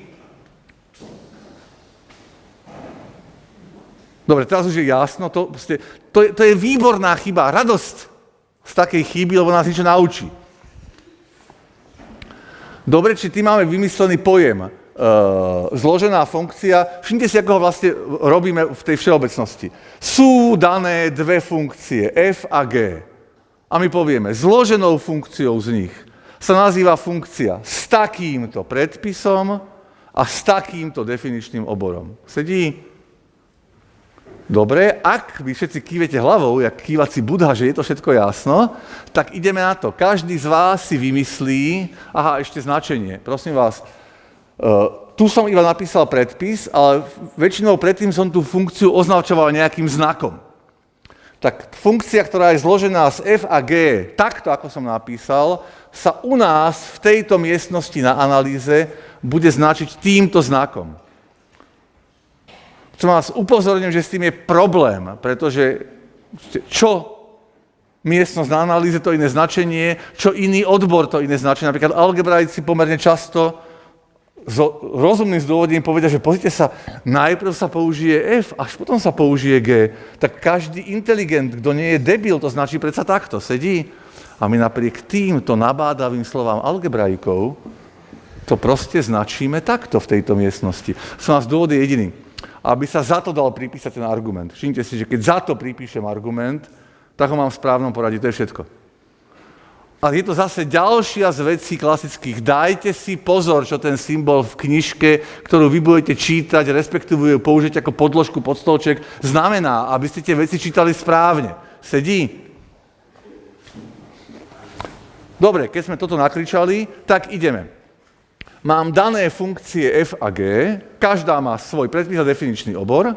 Dobre, teraz už je jasno, to je výborná chyba, radosť z takej chyby, lebo nás niečo naučí. Dobre, či tým máme vymyslený pojem zložená funkcia. Všimte si, ako ho vlastne robíme v tej všeobecnosti. Sú dané dve funkcie, f a g. A my povieme, zloženou funkciou z nich sa nazýva funkcia s takýmto predpisom a s takýmto definičným oborom. Sedí? Dobre, ak vy všetci kývete hlavou, jak kývací Budha, že je to všetko jasno, tak ideme na to. Každý z vás si vymyslí, ešte značenie. Prosím vás, tu som iba napísal predpis, ale väčšinou predtým som tú funkciu označoval nejakým znakom. Tak funkcia, ktorá je zložená z f a g, takto, ako som napísal, sa u nás v tejto miestnosti na analýze bude značiť týmto znakom. Čo vás upozorňujem, že s tým je problém, pretože čo miestnosť na analýze, to iné značenie, čo iný odbor, to iné značenie. Napríklad algebraici pomerne často s rozumným zdôvodením povedia, že pozrite sa, najprv sa použije f, až potom sa použije g. Tak každý inteligent, kto nie je debil, to značí predsa takto, sedí. A my napriek týmto nabádavým slovám algebraikov To proste značíme takto v tejto miestnosti. Som nás dôvod je jediný. Aby sa za to dal pripísať ten argument. Všimnite si, že keď za to pripíšem argument, tak ho mám v správnom poradí, to je všetko. A je to zase ďalšia z vecí klasických. Dajte si pozor, čo ten symbol v knižke, ktorú vy budete čítať, respektíve ju použiť ako podložku pod stolček, znamená, aby ste tie veci čítali správne. Sedí? Dobre, keď sme toto nakričali, tak ideme. Mám dané funkcie f a g, každá má svoj predpis a definičný obor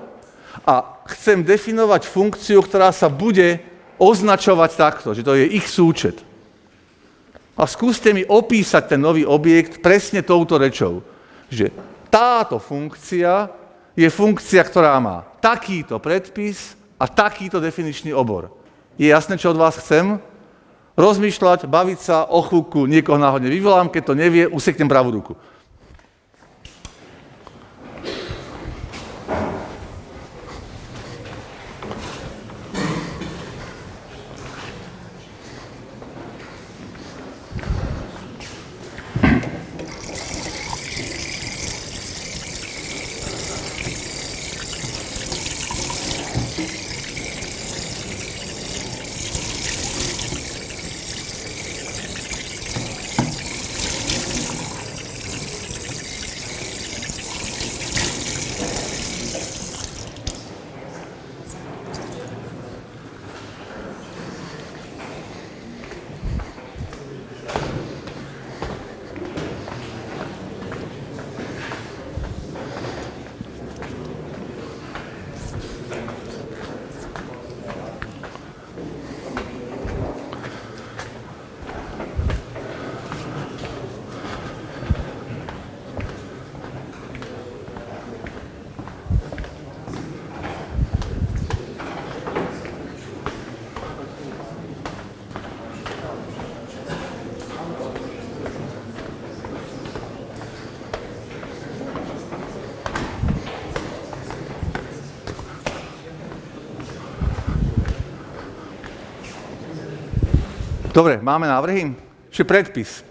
a chcem definovať funkciu, ktorá sa bude označovať takto, že to je ich súčet. A skúste mi opísať ten nový objekt presne touto rečou, že táto funkcia je funkcia, ktorá má takýto predpis a takýto definičný obor. Je jasné, čo od vás chcem? Rozmýšľať, baviť sa, o chvíľku niekoho náhodne vyvolám, keď to nevie, useknem pravú ruku. Dobre, máme návrhy? Čiže predpis.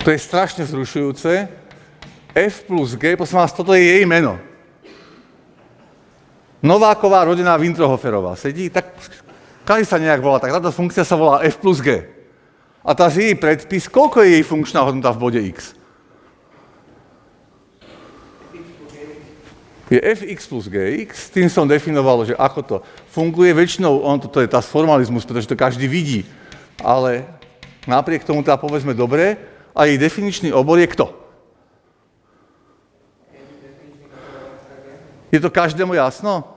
To je strašne vzrušujúce. F plus G, prosím vás, toto je jej meno. Nováková rodina Wintrohoferová. Sedí, tak každý sa nejak volá, tak táto funkcia sa volá F plus G. A tá jej predpis, koľko je jej funkčná hodnota v bode X? Je fx plus gx, tým som definoval, že ako to funguje. Väčšinou, to je tá formalizmus, pretože to každý vidí, ale napriek tomu tá povedzme dobre, a jej definičný obor je kto? Je to každému jasno?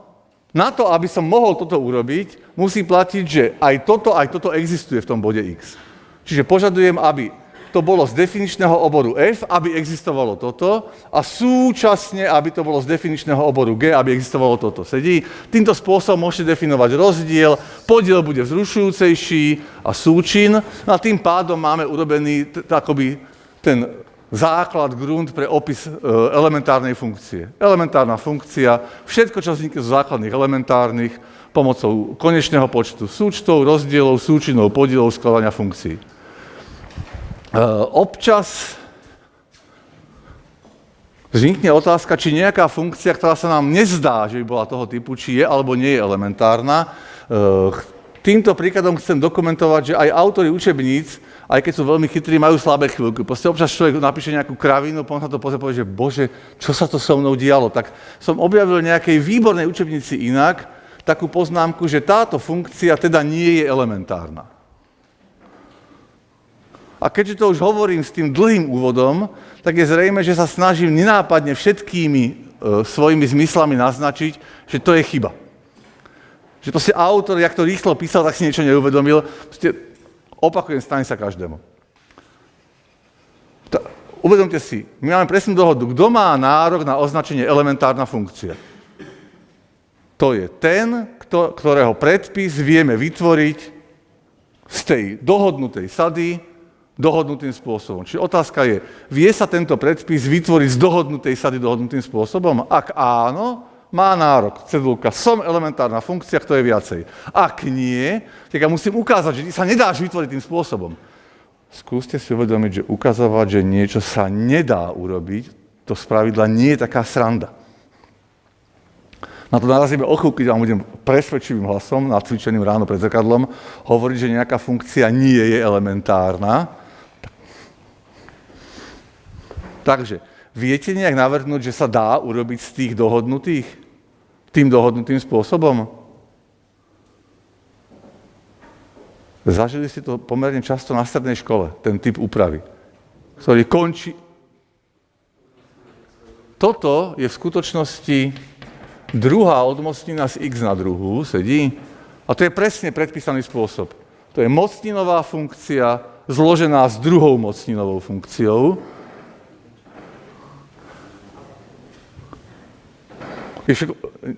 Na to, aby som mohol toto urobiť, musí platiť, že aj toto existuje v tom bode X. Čiže požadujem, aby to bolo z definičného oboru F, aby existovalo toto, a súčasne, aby to bolo z definičného oboru G, aby existovalo toto. Sedí? Týmto spôsobom môžete definovať rozdiel, podiel bude vzrušujúcejší a súčin, a tým pádom máme urobený akoby ten základ, grunt pre opis elementárnej funkcie. Elementárna funkcia, všetko, čo vznikne zo základných elementárnych, pomocou konečného počtu súčtov, rozdielov, súčinov, podielov, skladania funkcií. Občas vznikne otázka, či nejaká funkcia, ktorá sa nám nezdá, že by bola toho typu, či je alebo nie je elementárna. Týmto príkladom chcem dokumentovať, že aj autori učebníc, aj keď sú veľmi chytrí, majú slabé chvíľky. Proste občas človek napíše nejakú kravinu, potom sa to pozrie, povie, že bože, čo sa to so mnou dialo. Tak som objavil nejakej výbornej učebnici inak takú poznámku, že táto funkcia teda nie je elementárna. A keďže to už hovorím s tým dlhým úvodom, tak je zrejme, že sa snažím nenápadne všetkými svojimi zmyslami naznačiť, že to je chyba. Že proste autor, jak to rýchlo písal, tak si niečo neuvedomil. Proste, opakujem, stane sa každému. Uvedomte si, my máme presnú dohodu, kto má nárok na označenie elementárna funkcia. To je ten, ktorého predpis vieme vytvoriť z tej dohodnutej sady, dohodnutým spôsobom. Čiže otázka je, vie sa tento predpis vytvoriť z dohodnutej sady dohodnutým spôsobom? Ak áno, má nárok. Cedulka, som elementárna funkcia, kto je viacej. Ak nie, tak ja musím ukázať, že sa nedáš vytvoriť tým spôsobom. skúste si uvedomiť, že ukazovať, že niečo sa nedá urobiť, to spravidla nie je taká sranda. Na to narazíme o chvíľku, keď vám budem presvedčivým hlasom, nacvičeným ráno pred zrkadlom, hovoriť, že nejaká funkcia nie je elementárna. Takže, viete nejak navrhnúť, že sa dá urobiť z tých dohodnutých tým dohodnutým spôsobom? Zažili ste to pomerne často na strednej škole, ten typ úpravy, ktorý končí. Toto je v skutočnosti druhá odmocnina z x na druhú, sedí? A to je presne predpísaný spôsob. To je mocninová funkcia zložená s druhou mocninovou funkciou.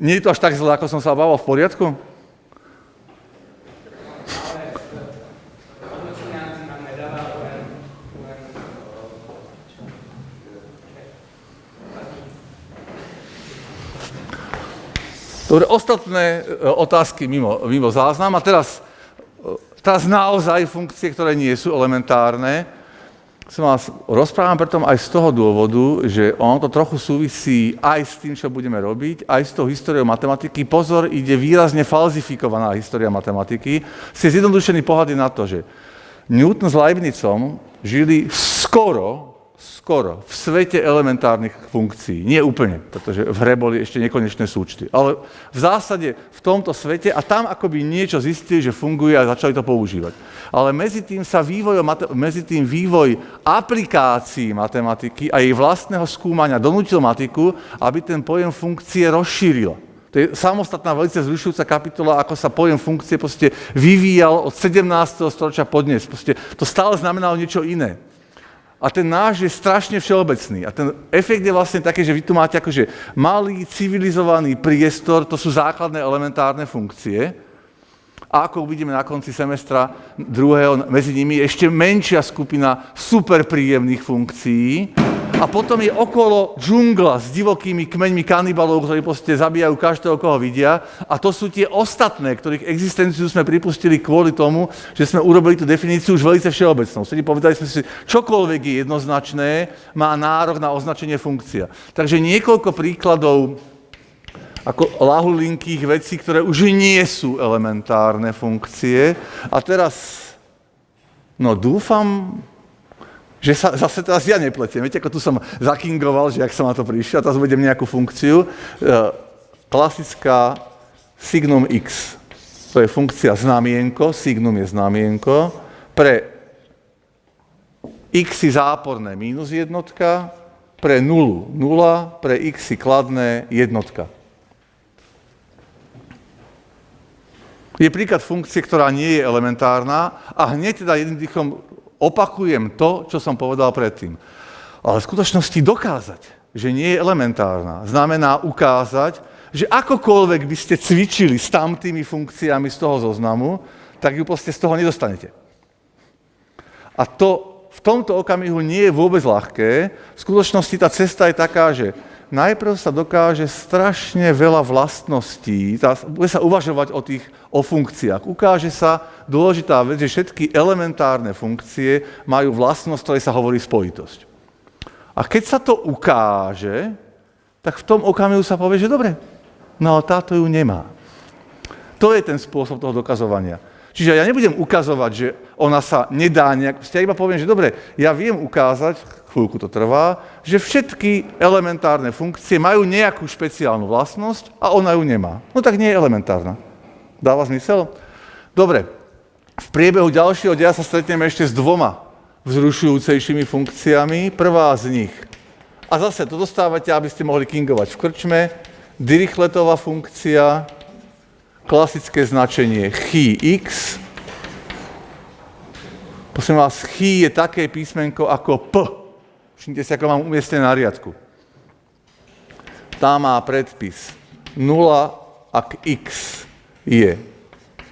Nie je to až tak zle, ako som sa bával, v poriadku? Dobre, ostatné otázky mimo záznam. A teraz naozaj funkcie, ktoré nie sú elementárne, som vás rozprávam preto aj z toho dôvodu, že ono to trochu súvisí aj s tým, čo budeme robiť, aj s tou históriou matematiky. Pozor, ide výrazne falzifikovaná história matematiky. Ste zjednodušený pohľad na to, že Newton s Leibnizom žili skoro v svete elementárnych funkcií. Nie úplne, pretože v hre boli ešte nekonečné súčty. Ale v zásade v tomto svete a tam akoby niečo zistili, že funguje a začali to používať. Ale medzi tým vývoj aplikácií matematiky a jej vlastného skúmania donútil matiku, aby ten pojem funkcie rozšírila. To je samostatná veľmi zrušujúca kapitola, ako sa pojem funkcie vyvíjal od 17. storočia podnes. To stále znamenalo niečo iné. A ten náš je strašne všeobecný. A ten efekt je vlastne taký, že vy tu máte akože malý, civilizovaný priestor, to sú základné elementárne funkcie. A ako uvidíme na konci semestra druhého, medzi nimi je ešte menšia skupina super príjemných funkcií. A potom je okolo džungla s divokými kmeňmi kanibalov, ktorí zabíjajú každého, koho vidia. A to sú tie ostatné, ktorých existenciu sme pripustili kvôli tomu, že sme urobili tú definíciu už veľmi všeobecnou. Povedali sme si, čokoľvek je jednoznačné, má nárok na označenie funkcia. Takže niekoľko príkladov ako ľahulinkých vecí, ktoré už nie sú elementárne funkcie. A teraz, dúfam, že sa zase teraz ja nepletiem. Viete, ako tu som zakingoval, že ak som na to prišiel, teraz uvedem nejakú funkciu. Klasická signum x. To je funkcia znamienko, signum je znamienko. Pre x záporné minus jednotka, pre nulu 0, pre x kladné jednotka. Je príklad funkcie, ktorá nie je elementárna a hneď teda jedným dýchom opakujem to, čo som povedal predtým. Ale v skutočnosti dokázať, že nie je elementárna, znamená ukázať, že akokoľvek by ste cvičili s tamtými funkciami z toho zoznamu, tak ju z toho nedostanete. A to v tomto okamihu nie je vôbec ľahké. V skutočnosti tá cesta je taká, že najprv sa dokáže strašne veľa vlastností, bude sa uvažovať o funkciách. Ukáže sa dôležitá vec, že všetky elementárne funkcie majú vlastnosť, ktorej sa hovorí spojitosť. A keď sa to ukáže, tak v tom okamihu sa povie, že dobre, táto ju nemá. To je ten spôsob toho dokazovania. Čiže ja nebudem ukazovať, že ona sa nedá nejak... Ja iba poviem, že dobre, ja viem ukázať, chvíľku to trvá, že všetky elementárne funkcie majú nejakú špeciálnu vlastnosť a ona ju nemá. Tak nie je elementárna. Dáva zmysel? Dobre, v priebehu ďalšieho deja sa stretneme ešte s dvoma vzrušujúcejšími funkciami. Prvá z nich. A zase to dostávate, aby ste mohli kingovať v krčme. Dirichletová funkcia, klasické značenie x. Prosím vás, je také písmenko ako P. Všimnite si, ako mám umiestnené na riadku. Tá má predpis 0, ak x je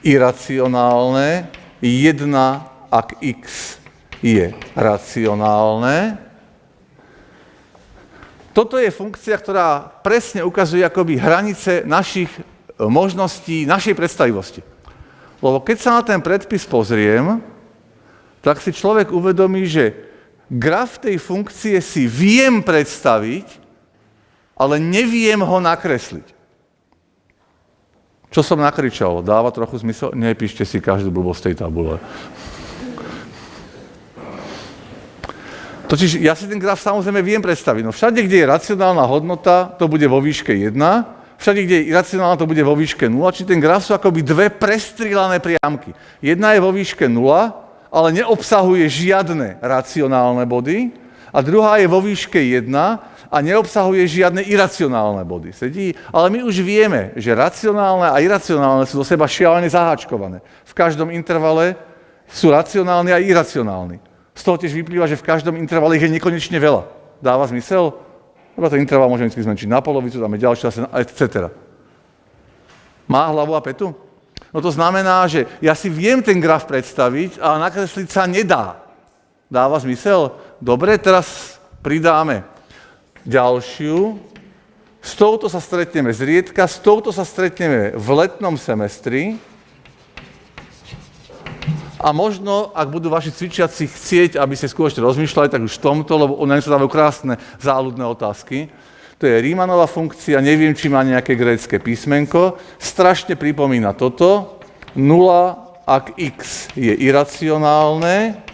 iracionálne, 1, ak x je racionálne. Toto je funkcia, ktorá presne ukazuje akoby hranice našich možností, našej predstavivosti. Lebo keď sa na ten predpis pozriem, tak si človek uvedomí, že graf tej funkcie si viem predstaviť, ale neviem ho nakresliť. Čo som nakričal? Dáva trochu zmysel? Nepíšte si každú blbosť tej tabule. Totiž ja si ten graf samozrejme viem predstaviť. No všade, kde je racionálna hodnota, to bude vo výške 1. Všade, kde je iracionálna, to bude vo výške 0. Či ten graf sú akoby dve prestrielané priamky. Jedna je vo výške 0, ale neobsahuje žiadne racionálne body. A druhá je vo výške 1 a neobsahuje žiadne iracionálne body. Sedí? Ale my už vieme, že racionálne a iracionálne sú do seba šialene zaháčkované. V každom intervale sú racionálni a iracionálni. Z toho tiež vyplýva, že v každom intervale ich je nekonečne veľa. Dáva zmysel? Lebo ten interval môžeme vždy zmenšiť na polovicu, dáme ďalší čas, etc. Má hlavu a petu? No to znamená, že ja si viem ten graf predstaviť, ale nakresliť sa nedá. Dáva zmysel? Dobre, teraz pridáme ďalšiu. S touto sa stretneme zriedka, s touto sa stretneme v letnom semestri. A možno, ak budú vaši cvičiaci chcieť, aby ste skutočne rozmýšľali, tak už v tomto, lebo na sa dávajú krásne záľudné otázky. To je Riemannova funkcia, neviem, či má nejaké grécke písmenko. Strašne pripomína toto. 0, ak x je iracionálne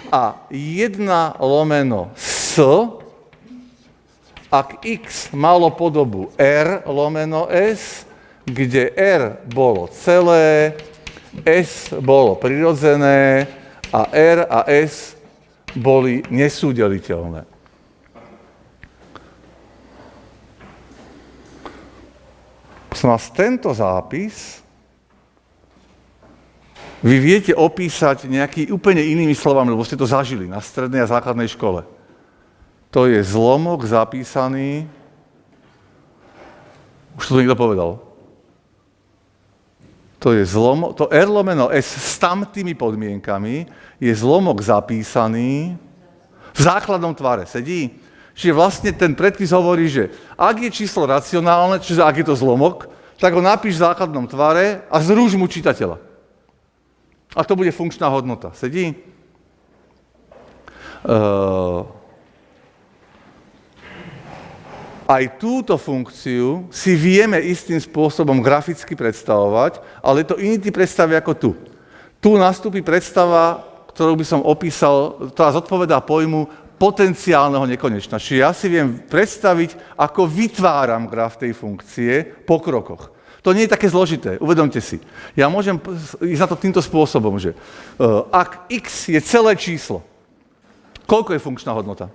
a 1 lomeno s, ak x malo podobu r lomeno s, kde r bolo celé, S bolo prirodzené a R a S boli nesúdeliteľné. Prosím vás, tento zápis vy viete opísať nejaký úplne inými slovami, lebo ste to zažili na strednej a základnej škole. To je zlomok zapísaný, už to niekto povedal, to je zlomok, to R lomeno S s tamtými podmienkami je zlomok zapísaný v základnom tvare. Sedí? Čiže vlastne ten predpis hovorí, že ak je číslo racionálne, čiže ak je to zlomok, tak ho napíš v základnom tvare a zruž mu čitateľa. A to bude funkčná hodnota. Sedí? Aj túto funkciu si vieme istým spôsobom graficky predstavovať, ale je to iný typ predstavy ako tu. Tu nastúpi predstava, ktorú by som opísal, ktorá zodpovedá pojmu potenciálneho nekonečna. Čiže ja si viem predstaviť, ako vytváram graf tej funkcie po krokoch. To nie je také zložité, uvedomte si. Ja môžem ísť na to týmto spôsobom, že ak x je celé číslo, koľko je funkčná hodnota?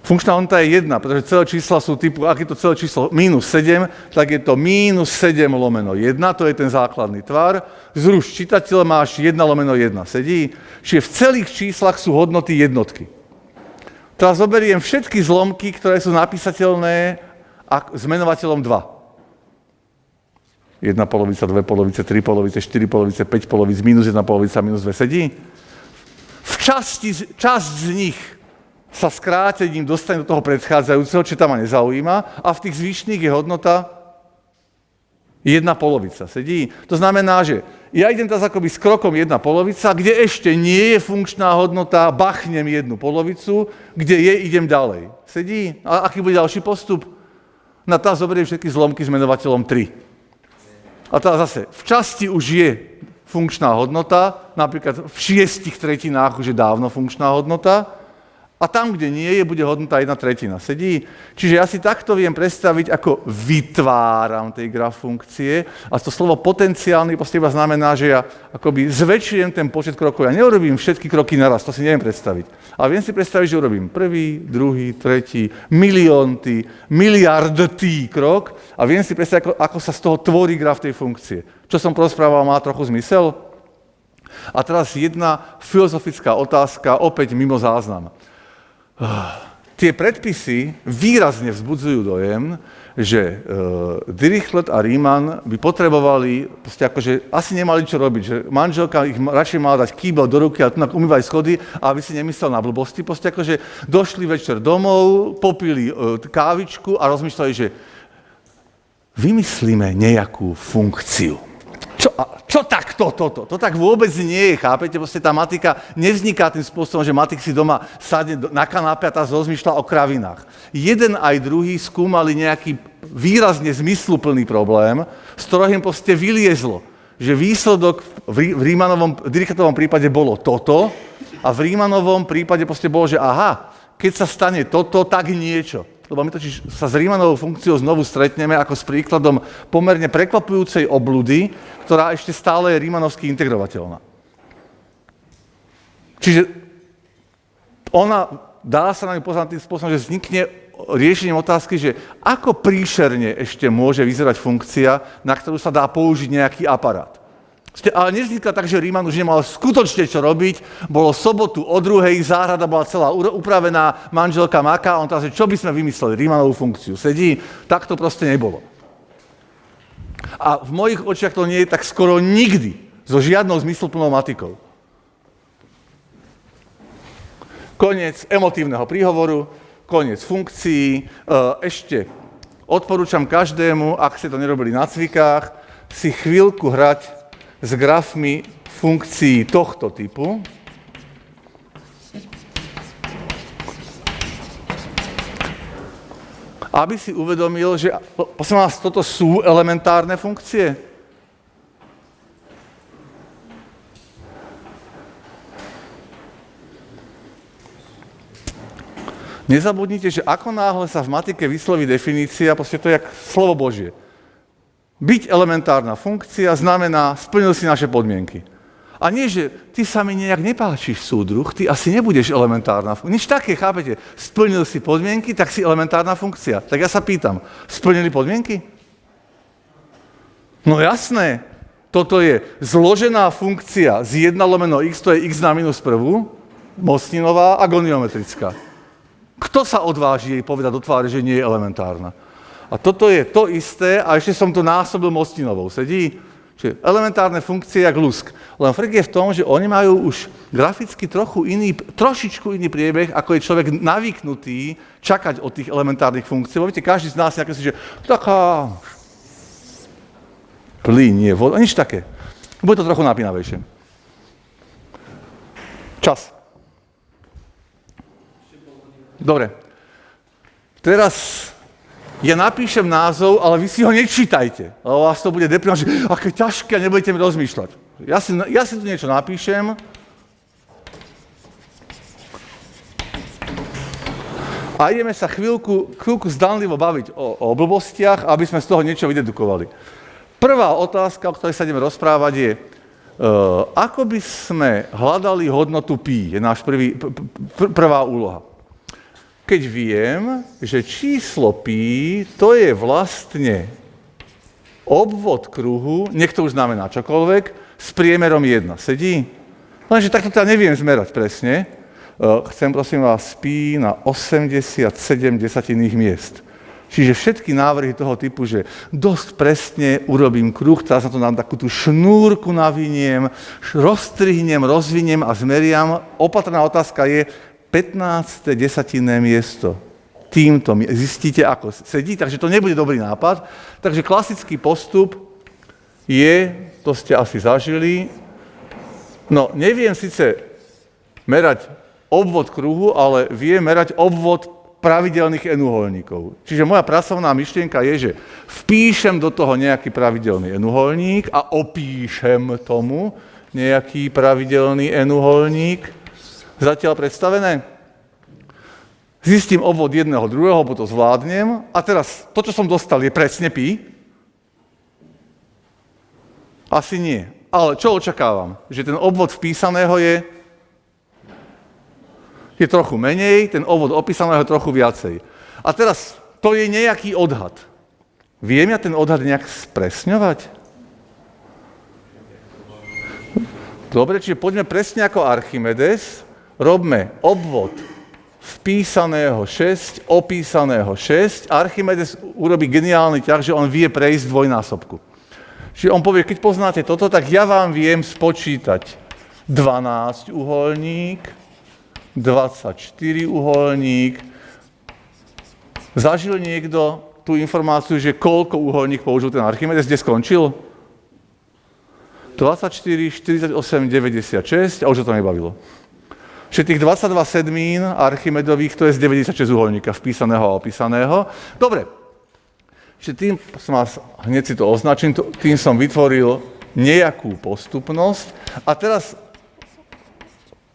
Funkčná hodnota je 1, pretože celé čísla sú typu, ak je to celé číslo minus 7, tak je to minus 7 lomeno 1, to je ten základný tvar. Zruš čitateľ, máš 1 lomeno 1, sedí. Čiže v celých číslach sú hodnoty jednotky. Teraz zoberiem všetky zlomky, ktoré sú napísateľné s menovateľom 2. 1 polovica, 2 polovice, 3 polovice, 4 polovice, 5 polovic, minus 1 polovica, minus 2, sedí. Časť z nich sa skrátením dostane do toho predchádzajúceho, čo tam ma nezaujíma, a v tých zvyšných je hodnota 1 polovica. Sedí? To znamená, že ja idem teraz akoby s krokom 1 polovica, kde ešte nie je funkčná hodnota, bachnem 1 polovicu, kde je, idem ďalej. Sedí? A aký bude ďalší postup? Na teraz zoberiem všetky zlomky s menovateľom 3. A teraz zase v časti už je funkčná hodnota, napríklad v 6/3 už je dávno funkčná hodnota, a tam, kde nie je, bude hodnota 1/3. Sedí? Čiže ja si takto viem predstaviť, ako vytváram tej graf funkcie. A to slovo potenciálny proste iba znamená, že ja akoby zväčšujem ten počet krokov. Ja neurobím všetky kroky naraz, to si neviem predstaviť. Ale viem si predstaviť, že urobím prvý, druhý, tretí, milióntý, miliardtý krok a viem si predstaviť, ako sa z toho tvorí graf tej funkcie. Čo som porozprával, má trochu zmysel? A teraz jedna filozofická otázka, opäť mimo záznam. Tie predpisy výrazne vzbudzujú dojem, že Dirichlet a Riemann by potrebovali, akože asi nemali čo robiť, že manželka ich radšej mala dať kýbel do ruky a tu umývaj schody, aby si nemyslel na blbosti. Akože došli večer domov, popili kávičku a rozmýšľali, že vymyslíme nejakú funkciu. Čo tak toto? To tak vôbec nie je, chápete? Proste tá matika nevzniká tým spôsobom, že matik si doma sadne na kanápe a tá rozmýšľa o kravinách. Jeden aj druhý skúmali nejaký výrazne zmysluplný problém, z ktorého im proste vyliezlo, že výsledok v Dirichettovom prípade bolo toto a v Riemannovom prípade proste bolo, že aha, keď sa stane toto, tak niečo. Lebo my totiž sa s Riemannovou funkciou znovu stretneme ako s príkladom pomerne prekvapujúcej obludy, ktorá ešte stále je riemannovsky integrovateľná. Čiže dá sa na ňu pozrieť tým spôsobom, že vznikne riešením otázky, že ako príšerne ešte môže vyzerať funkcia, na ktorú sa dá použiť nejaký aparát. Ale nevznikla tak, že Riemann už nemal skutočne čo robiť, bolo sobotu o 2:00, záhrada bola celá upravená, manželka maká, on teraz, čo by sme vymysleli, Riemannovú funkciu, sedí, tak to proste nebolo. A v mojich očiach to nie je tak skoro nikdy, so žiadnou zmysluplnou matikou. Koniec emotívneho príhovoru, koniec funkcií, ešte odporúčam každému, ak ste to nerobili na cvikách, si chvíľku hrať s grafmi funkcií tohto typu. Aby si uvedomil, že prosím vás, toto sú elementárne funkcie. Nezabudnite, že ako náhle sa v matike vysloví definícia, proste to je jak slovo Božie. Byť elementárna funkcia znamená, splnil si naše podmienky. A nie, že ty sa mi nejak nepáčiš, súdruh, ty asi nebudeš elementárna funkcia. Nič také, chápete? Splnil si podmienky, tak si elementárna funkcia. Tak ja sa pýtam, splnili podmienky? No jasné, toto je zložená funkcia z 1/x, to je x na minus prvú, Mostninová a goniometrická. Kto sa odváži jej povedať do tváre, že nie je elementárna? A toto je to isté, a ešte som to násobil Mostinovou. Sedí? Čiže elementárne funkcie jak lusk. Len frk je v tom, že oni majú už graficky trošičku iný priebeh, ako je človek navyknutý čakať od tých elementárnych funkcií. Viete, každý z nás nejaké si, že taká plyn, nie voda, nič také. Bude to trochu napínavejšie. Čas. Dobre. Teraz ja napíšem názov, ale vy si ho nečítajte, lebo vás to bude deprimovať, že aké ťažké a nebudete mi rozmýšľať. Ja si tu niečo napíšem a ideme sa chvíľku zdanlivo baviť o blbostiach, aby sme z toho niečo vydedukovali. Prvá otázka, o ktorej sa ideme rozprávať, je, ako by sme hľadali hodnotu pi, je náš prvá úloha. Keď viem, že číslo pi, to je vlastne obvod kruhu, nech to už znamená čokoľvek, s priemerom 1. Sedí? Lenže takto teda neviem zmerať presne. Chcem, prosím vás, pi na 87 desatinných miest. Čiže všetky návrhy toho typu, že dosť presne urobím kruh, teraz na to nám takú tú šnúrku naviniem, roztrihnem, rozviniem a zmeriam. Opatrná otázka je, 15. desatinné miesto. Týmto zistíte, ako sedí, takže to nebude dobrý nápad. Takže klasický postup je, to ste asi zažili, no neviem síce merať obvod kruhu, ale viem merať obvod pravidelných n-uholníkov. Čiže moja pracovná myšlienka je, že vpíšem do toho nejaký pravidelný n-uholník a opíšem tomu nejaký pravidelný n-uholník. Zatiaľ predstavené? Zistím obvod jedného, druhého, bo to zvládnem. A teraz, to, čo som dostal, je presne pi? Asi nie. Ale čo očakávam? Že ten obvod vpísaného je trochu menej, ten obvod opísaného je trochu viacej. A teraz, to je nejaký odhad. Viem ja ten odhad nejak spresňovať? Dobre, čiže poďme presne ako Archimedes, robme obvod vpísaného 6, opísaného 6. Archimedes urobí geniálny ťah, že on vie prejsť dvojnásobku. Čiže on povie, keď poznáte toto, tak ja vám viem spočítať 12 uholník, 24 uholník. Zažil niekto tú informáciu, že koľko úholník použil ten Archimedes, kde skončil? 24, 48, 96 a už to nebavilo. Čiže tých 22 sedmín Archimedových, to je z 96 uholníka vpísaného a opísaného. Dobre, čiže tým hneď si to označím, tým som vytvoril nejakú postupnosť a teraz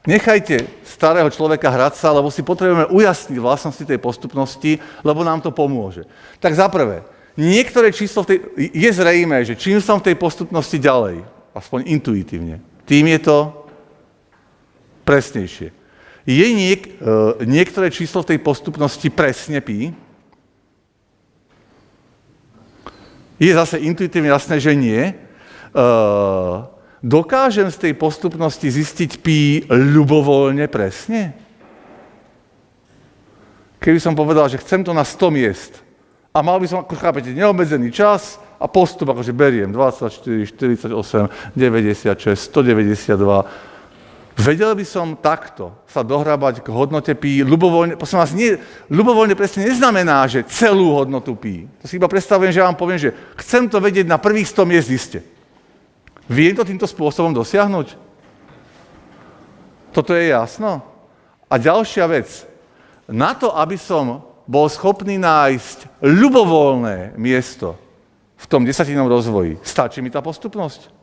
nechajte starého človeka hrať sa, lebo si potrebujeme ujasniť vlastnosti tej postupnosti, lebo nám to pomôže. Tak za prvé, niektoré číslo je zrejmé, že čím som v tej postupnosti ďalej, aspoň intuitívne, tým je to presnejšie. Je niektoré číslo v tej postupnosti presne pi? Je zase intuitívne jasné, že nie. Dokážem z tej postupnosti zistiť pi ľubovoľne presne? Keby som povedal, že chcem to na 100 miest a mal by som, ako chápete, neobmedzený čas a postup, akože beriem 24, 48, 96, 192. Vedel by som takto sa dohrábať k hodnote pi ľubovoľne. Prosím vás, ľubovoľne presne neznamená, že celú hodnotu pi. To si iba predstavujem, že vám poviem, že chcem to vedieť na prvých 100 miest iste. Viem to týmto spôsobom dosiahnuť? Toto je jasno? A ďalšia vec. Na to, aby som bol schopný nájsť ľubovoľné miesto v tom desatinom rozvoji, stačí mi tá postupnosť?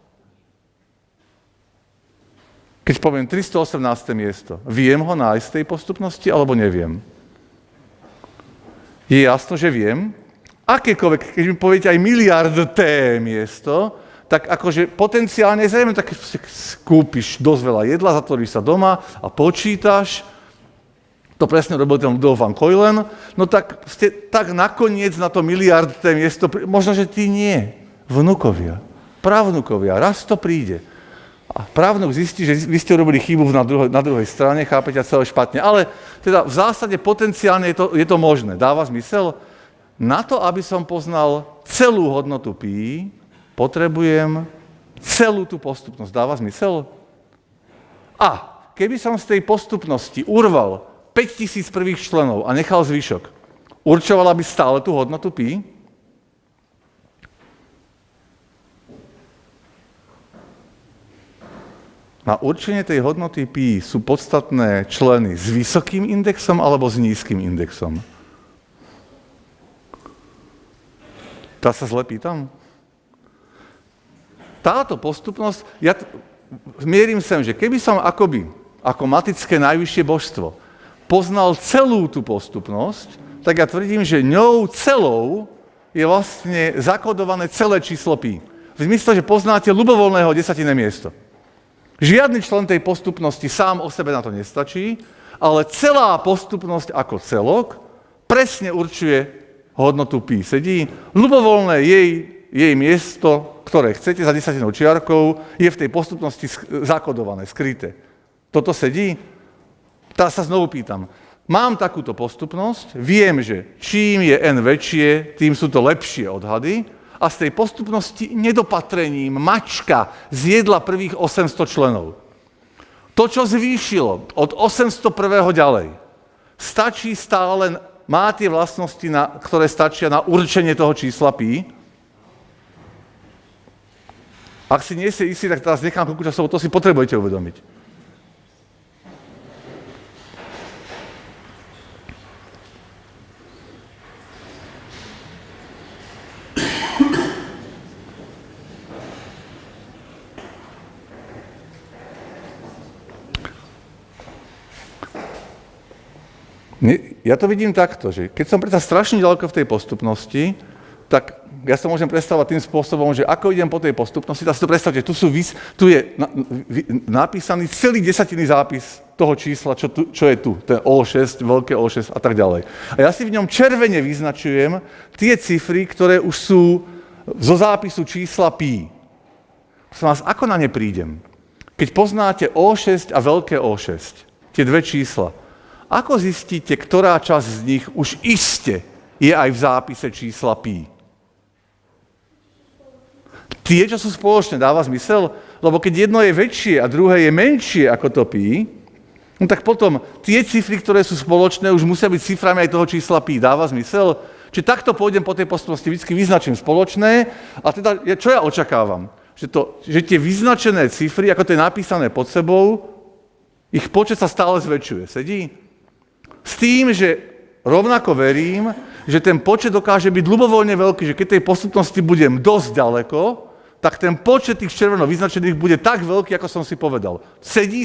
Keď poviem 318. miesto, viem ho nájsť z tej postupnosti, alebo neviem? Je jasno, že viem. Akékoľvek, keď mi poviete aj miliardé miesto, tak akože potenciálne zrejme, tak kúpiš dosť veľa jedla, zatvoríš sa doma a počítaš, to presne robil ten Ludolf van Keulen, no tak nakoniec na to miliardé miesto, možno, že ty nie, vnukovia, pravnukovia, raz to príde. A právnuk zistí, že vy ste urobili chybu na druhej strane, chápete, a celé špatne. Ale teda v zásade potenciálne je to možné. Dáva zmysel? Na to, aby som poznal celú hodnotu pi, potrebujem celú tú postupnosť. Dáva zmysel? A keby som z tej postupnosti urval 5000 prvých členov a nechal zvyšok, určovala by stále tú hodnotu pi? Na určenie tej hodnoty pi sú podstatné členy s vysokým indexom alebo s nízkym indexom? Tá sa zle pýtam? Táto postupnosť, ja mierim sem, že keby som ako matické najvyššie božstvo poznal celú tú postupnosť, tak ja tvrdím, že ňou celou je vlastne zakodované celé číslo pi. V zmysle, že poznáte ľubovoľného desatinné miesto. Žiadny člen tej postupnosti sám o sebe na to nestačí, ale celá postupnosť ako celok presne určuje hodnotu pi. Sedí ľubovoľné jej miesto, ktoré chcete za desatinou čiarkou, je v tej postupnosti zakodované, skryté. Toto sedí? Tá sa znovu pýtam. Mám takúto postupnosť, viem, že čím je n väčšie, tým sú to lepšie odhady, a z tej postupnosti nedopatrením mačka zjedla prvých 800 členov. To, čo zvýšilo od 801. ďalej, stačí stále, má tie vlastnosti, ktoré stačia na určenie toho čísla pi. Ak si nie ste istí, tak teraz nechám koľko časov, to si potrebujete uvedomiť. Ja to vidím takto, že keď som predsa strašne ďaleko v tej postupnosti, tak ja sa môžem predstavovať tým spôsobom, že ako idem po tej postupnosti, tak si to predstavte, tu je napísaný celý desatinný zápis toho čísla, čo je tu, ten O6, veľké O6 a tak ďalej. A ja si v ňom červene vyznačujem tie cifry, ktoré už sú zo zápisu čísla pi. Prosím vás, ako na ne prídem? Keď poznáte O6 a veľké O6, tie dve čísla, ako zistíte, ktorá časť z nich už iste je aj v zápise čísla pi? Tie, čo sú spoločné, dáva zmysel? Lebo keď jedno je väčšie a druhé je menšie ako to pi, no tak potom tie cifry, ktoré sú spoločné, už musia byť ciframi aj toho čísla pi. Dáva zmysel? Čiže takto pôjdem po tej postupnosti, vždy vyznačím spoločné a teda, čo ja očakávam? Že tie vyznačené cifry, ako to je napísané pod sebou, ich počet sa stále zväčšuje. Sedí? S tým, že rovnako verím, že ten počet dokáže byť ľubovoľne veľký, že keď tej postupnosti budem dosť ďaleko, tak ten počet tých červeno vyznačených bude tak veľký, ako som si povedal. Sedí.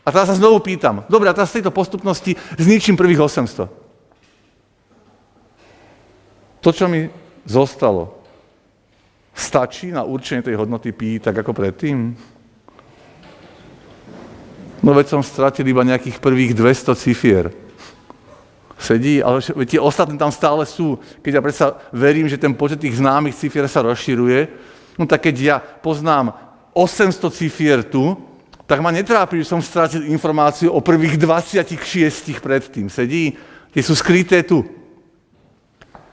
A teraz sa znovu pýtam, dobre, a teraz z tejto postupnosti zničím prvých 800. To, čo mi zostalo, stačí na určenie tej hodnoty pi tak ako predtým? No veď som stratil iba nejakých prvých 200 cifier. Sedí, ale tie ostatné tam stále sú. Keď ja predsa verím, že ten počet tých známych cifier sa rozširuje, no tak keď ja poznám 800 cifier tu, tak ma netrápi, že som stratil informáciu o prvých 26 predtým. Sedí, tie sú skryté tu.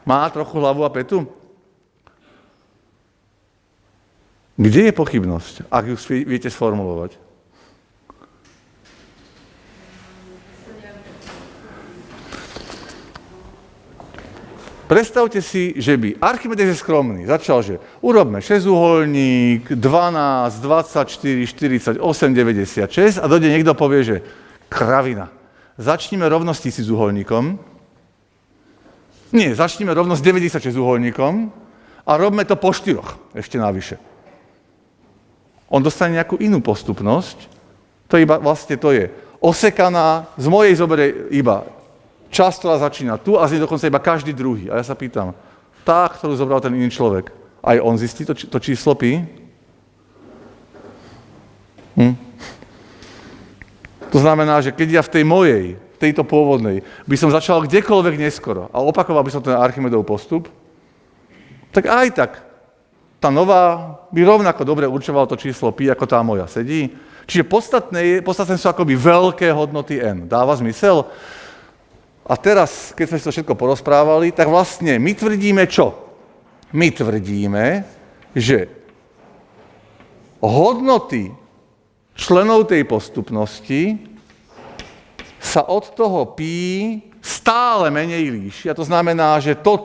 Má trochu hlavu a petu? Kde je pochybnosť, ak ju viete sformulovať? Predstavte si, že by Archimedes je skromný. Začal, že urobme 6-uholník, 12, 24, 48, 96 a dojde niekto povie, že kravina. Začníme rovno s 1000-uholníkom. Nie, začníme rovno s 96-uholníkom a robme to po 4 ešte navyše. On dostane nejakú inú postupnosť. To je osekaná, z mojej zobere iba časť, ktorá začína tu a z nej dokonca iba každý druhý. A ja sa pýtam, tá, ktorú zobral ten iný človek, aj on zistí to číslo pi? To znamená, že keď ja v tej mojej, tejto pôvodnej, by som začal kdekoľvek neskoro a opakoval by som ten Archimedov postup, tak aj tak tá nová by rovnako dobre určovala to číslo pi, ako tá moja. Sedí? Čiže podstatné sú akoby veľké hodnoty n. Dáva zmysel? A teraz, keď sme si to všetko porozprávali, tak vlastne my tvrdíme čo? My tvrdíme, že hodnoty členov tej postupnosti sa od toho pi stále menej líšia. To znamená, že to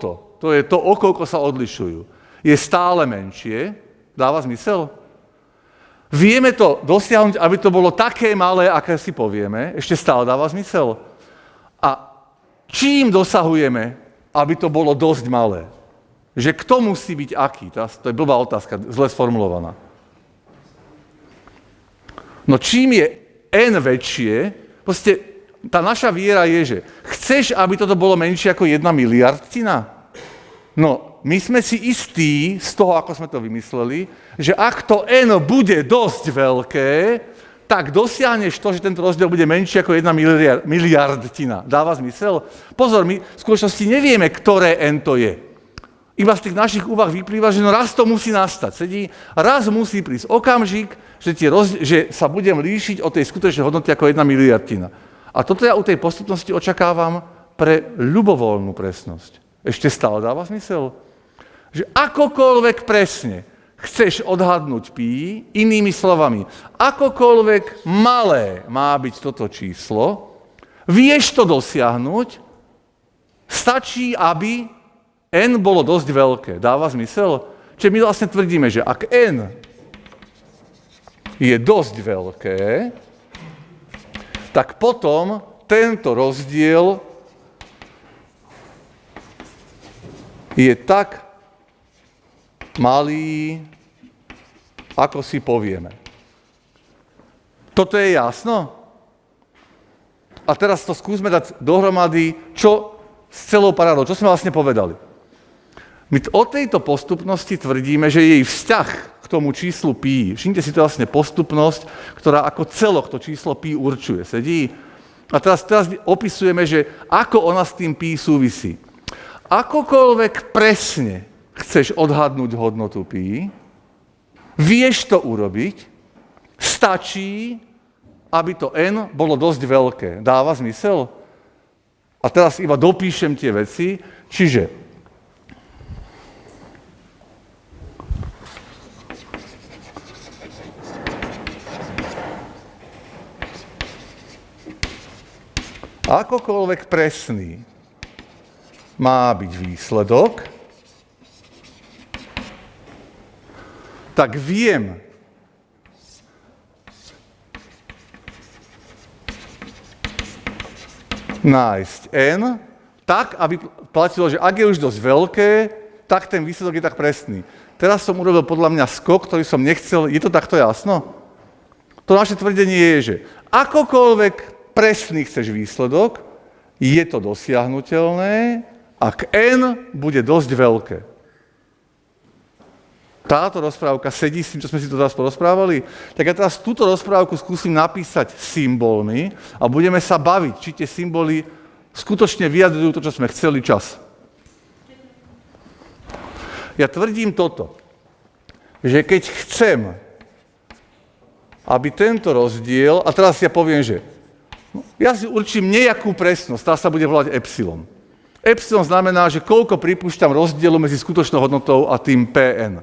je to, o koľko sa odlišujú, je stále menšie. Dáva zmysel? Vieme to dosiahnuť, aby to bolo také malé, aké si povieme. Ešte stále dáva zmysel. A čím dosahujeme, aby to bolo dosť malé? Že kto musí byť aký? To je blbá otázka, zle sformulovaná. No čím je n väčšie, proste tá naša viera je, že chceš, aby toto bolo menšie ako 1 miliardtina? No, my sme si istí z toho, ako sme to vymysleli, že ak to n bude dosť veľké, tak dosiahneš to, že tento rozdiel bude menší ako 1 miliardtina. Dáva zmysel? Pozor, my v skutočnosti nevieme, ktoré n to je. Iba z tých našich úvah vyplýva, že raz to musí nastať. Sedí, raz musí prísť okamžik, že sa budem líšiť od tej skutočnej hodnoty ako 1 miliardtina. A toto ja u tej postupnosti očakávam pre ľubovoľnú presnosť. Ešte stále dáva zmysel? Že akokoľvek presne chceš odhadnúť pi, inými slovami, akokoľvek malé má byť toto číslo, vieš to dosiahnuť, stačí, aby n bolo dosť veľké. Dáva zmysel? Čiže my vlastne tvrdíme, že ak n je dosť veľké, tak potom tento rozdiel je tak malý, ako si povieme. Toto je jasno? A teraz to skúsme dať dohromady, čo s celou parádou, čo sme vlastne povedali. My o tejto postupnosti tvrdíme, že jej vzťah k tomu číslu pi, všimte si to vlastne postupnosť, ktorá ako celok to číslo pi určuje. Sedí? A teraz opisujeme, že ako ona s tým pi súvisí. Akokoľvek presne chceš odhadnúť hodnotu pi, vieš to urobiť, stačí, aby to n bolo dosť veľké. Dáva zmysel? A teraz iba dopíšem tie veci, čiže akokoľvek presný má byť výsledok, tak viem nájsť n tak, aby platilo, že ak je už dosť veľké, tak ten výsledok je tak presný. Teraz som urobil podľa mňa skok, ktorý som nechcel. Je to takto jasno? To naše tvrdenie je, že akokoľvek presný chceš výsledok, je to dosiahnuteľné, ak n bude dosť veľké. Táto rozprávka sedí s tým, čo sme si to teraz porozprávali? Tak ja teraz túto rozprávku skúsim napísať symbolmi a budeme sa baviť, či tie symboly skutočne vyjadrujú to, čo sme chceli čas. Ja tvrdím toto, že keď chcem, aby tento rozdiel, a teraz ja poviem, že ja si určím nejakú presnosť, tá sa bude volať epsilon. Epsilon znamená, že koľko pripúšťam rozdielu medzi skutočnou hodnotou a tým Pn.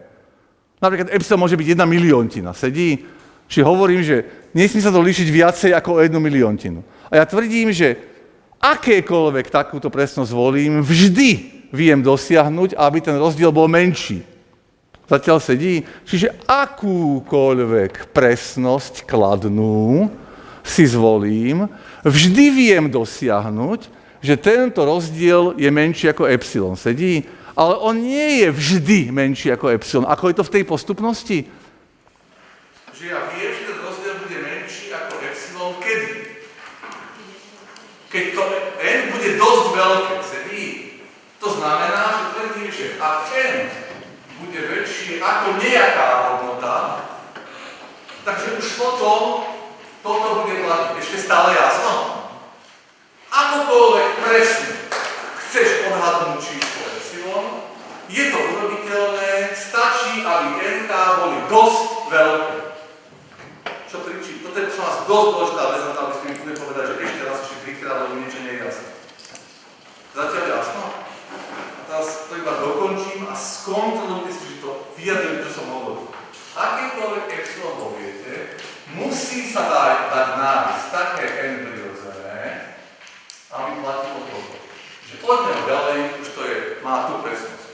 Napríklad epsilon môže byť 1 miliontina, sedí? Čiže hovorím, že nesmí sa to líšiť viacej ako o 1 miliontinu. A ja tvrdím, že akékoľvek takúto presnosť volím, vždy viem dosiahnuť, aby ten rozdiel bol menší. Zatiaľ sedí? Čiže akúkoľvek presnosť kladnú si zvolím, vždy viem dosiahnuť, že tento rozdiel je menší ako epsilon. Sedí? Ale on nie je vždy menší ako epsilon. Ako je to v tej postupnosti? Že ja viem, že ten rozdiel bude menší ako epsilon kedy? Keď to n bude dosť veľké. Sedí? To znamená, že tvrdím, že ak n bude väčšie ako nejaká hodnota, takže už potom toto bude platiť. Ešte stále jasno? Akokoľvek presne chceš odhadnúť číslo epsilon, je to urobiteľné, stačí, aby n boli dosť veľké. Čo kričí? Toto je nás dosť dôležitá vec, na to, aby sme mi povedať, že ešte raz, ešte trikrát, lebo niečo nie je jasné. Zatiaľ jasno? A teraz to iba dokončím a skontrolujte si, že to vyjadrujem, čo som hovoril. Akékoľvek epsilon poviete, musí sa dať nájsť také n prirodzené, aby platilo toto. Že od neho ďalej už to je, má tú presnosť.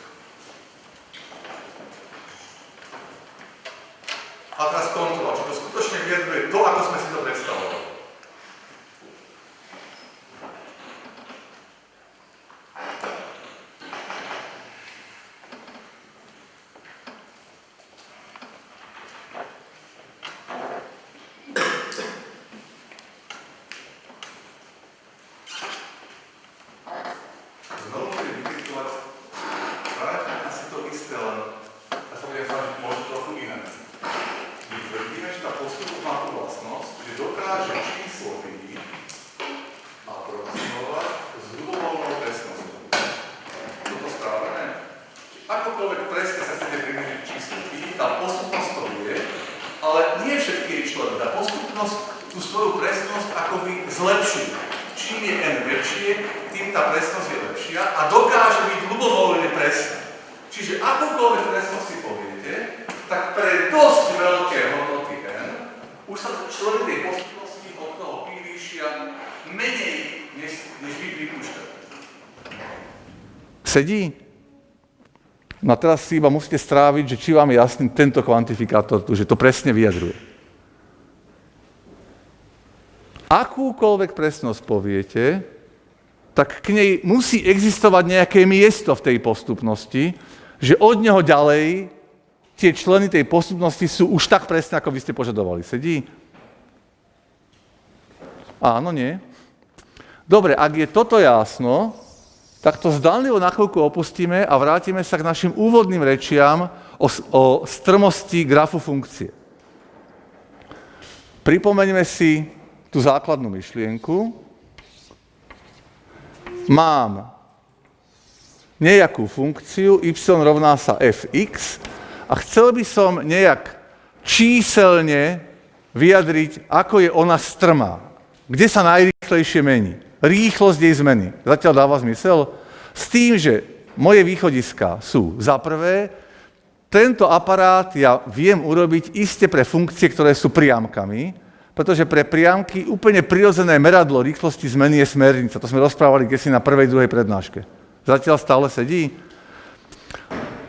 A teraz kontrola, či to skutočne vyjadruje to, ako sme si to predstavovali. Sedí? No a teraz si iba musíte stráviť, že či vám je jasný tento kvantifikátor tu, že to presne vyjadruje. Akúkoľvek presnosť poviete, tak k nej musí existovať nejaké miesto v tej postupnosti, že od neho ďalej tie členy tej postupnosti sú už tak presné, ako vy ste požadovali. Sedí? Áno, nie? Dobre, ak je toto jasno, tak to zdanlivo na chvíľku opustíme a vrátime sa k našim úvodným rečiam o strmosti grafu funkcie. Pripomeňme si tú základnú myšlienku. Mám nejakú funkciu, y rovná sa fx a chcel by som nejak číselne vyjadriť, ako je ona strmá. Kde sa najrýchlejšie mení. Rýchlosť jej zmeny. Zatiaľ dáva zmysel? S tým, že moje východiská sú za prvé, tento aparát ja viem urobiť iste pre funkcie, ktoré sú priamkami, pretože pre priamky úplne prirodzené meradlo rýchlosti zmeny je smernica. To sme rozprávali kdesi na prvej, druhej prednáške. Zatiaľ stále sedí?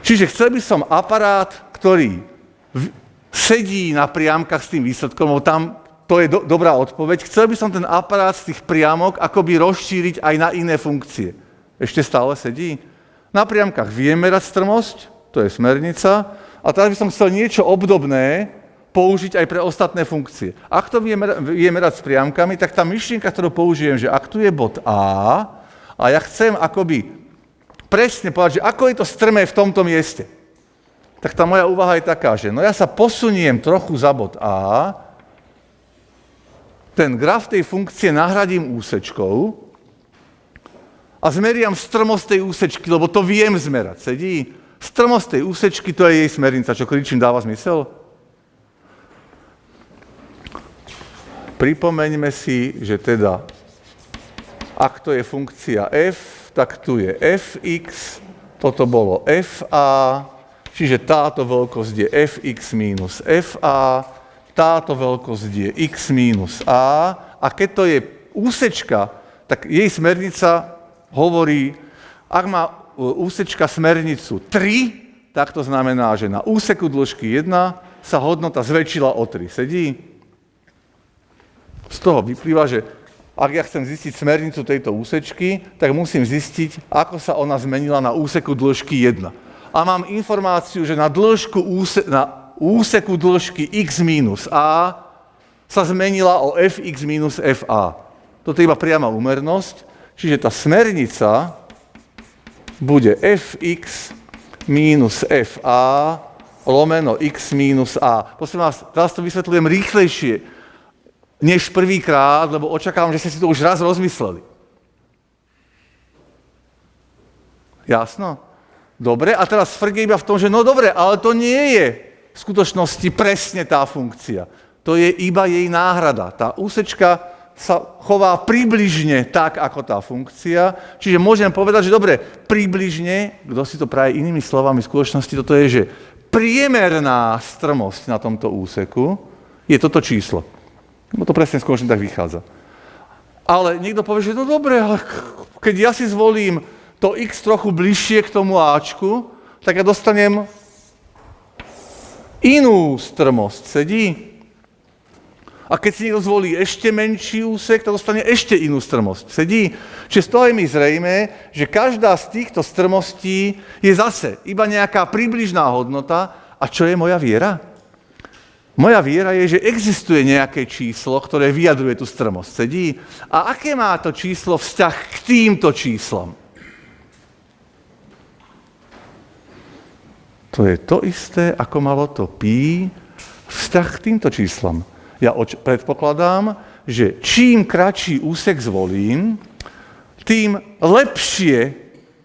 Čiže chcel by som aparát, ktorý sedí na priamkach s tým výsledkom, lebo tam to je dobrá odpoveď. Chcel by som ten aparát z tých priamok akoby rozšíriť aj na iné funkcie. Ešte stále sedí? Na priamkach viem merať strmosť, to je smernica, a teraz by som chcel niečo obdobné použiť aj pre ostatné funkcie. Ak to vie merať s priamkami, tak tá myšlienka, ktorú použijem, že ak tu je bod A ja chcem akoby presne povedať, že ako je to strmé v tomto mieste, tak tá moja úvaha je taká, že no ja sa posuniem trochu za bod A, ten graf tej funkcie nahradím úsečkou a zmeriam strmosť tej úsečky, lebo to viem zmerať. Sedí? Strmosť tej úsečky, to je jej smernica. Čo kričím, dáva zmysel? Pripomeňme si, že teda, ak to je funkcia f, tak tu je fx, toto bolo fa, čiže táto veľkosť je fx minus fa, táto veľkosť je x minus a keď to je úsečka, tak jej smernica hovorí, ak má úsečka smernicu 3, tak to znamená, že na úseku dĺžky 1 sa hodnota zväčšila o 3. Sedí? Z toho vyplýva, že ak ja chcem zistiť smernicu tejto úsečky, tak musím zistiť, ako sa ona zmenila na úseku dĺžky 1. A mám informáciu, že na úseku dĺžky x minus a sa zmenila o fx minus fa. Toto je iba priama úmernosť, čiže tá smernica bude fx minus fa lomeno x minus a. Prosím vás, teraz to vysvetľujem rýchlejšie než prvýkrát, lebo očakávam, že ste si to už raz rozmysleli. Jasno? Dobre, a teraz frge iba v tom, že no dobre, ale to nie je v skutočnosti presne tá funkcia. To je iba jej náhrada. Tá úsečka sa chová približne tak, ako tá funkcia. Čiže môžem povedať, že dobre, približne, kto si to praje inými slovami v skutočnosti, toto je, že priemerná strmosť na tomto úseku je toto číslo. No to presne skutočne tak vychádza. Ale niekto povie, že no dobre, ale keď ja si zvolím to x trochu bližšie k tomu áčku, tak ja dostanem inú strmosť. Sedí? A keď si niekto zvolí ešte menší úsek, tak dostane ešte inú strmosť. Sedí? Čiže z toho je mi zrejmé, že každá z týchto strmostí je zase iba nejaká približná hodnota. A čo je moja viera? Moja viera je, že existuje nejaké číslo, ktoré vyjadruje tú strmosť. Sedí? A aké má to číslo vzťah k týmto číslom? To je to isté, ako malo to pi vzťah k týmto číslom. Ja predpokladám, že čím kratší úsek zvolím, tým lepšie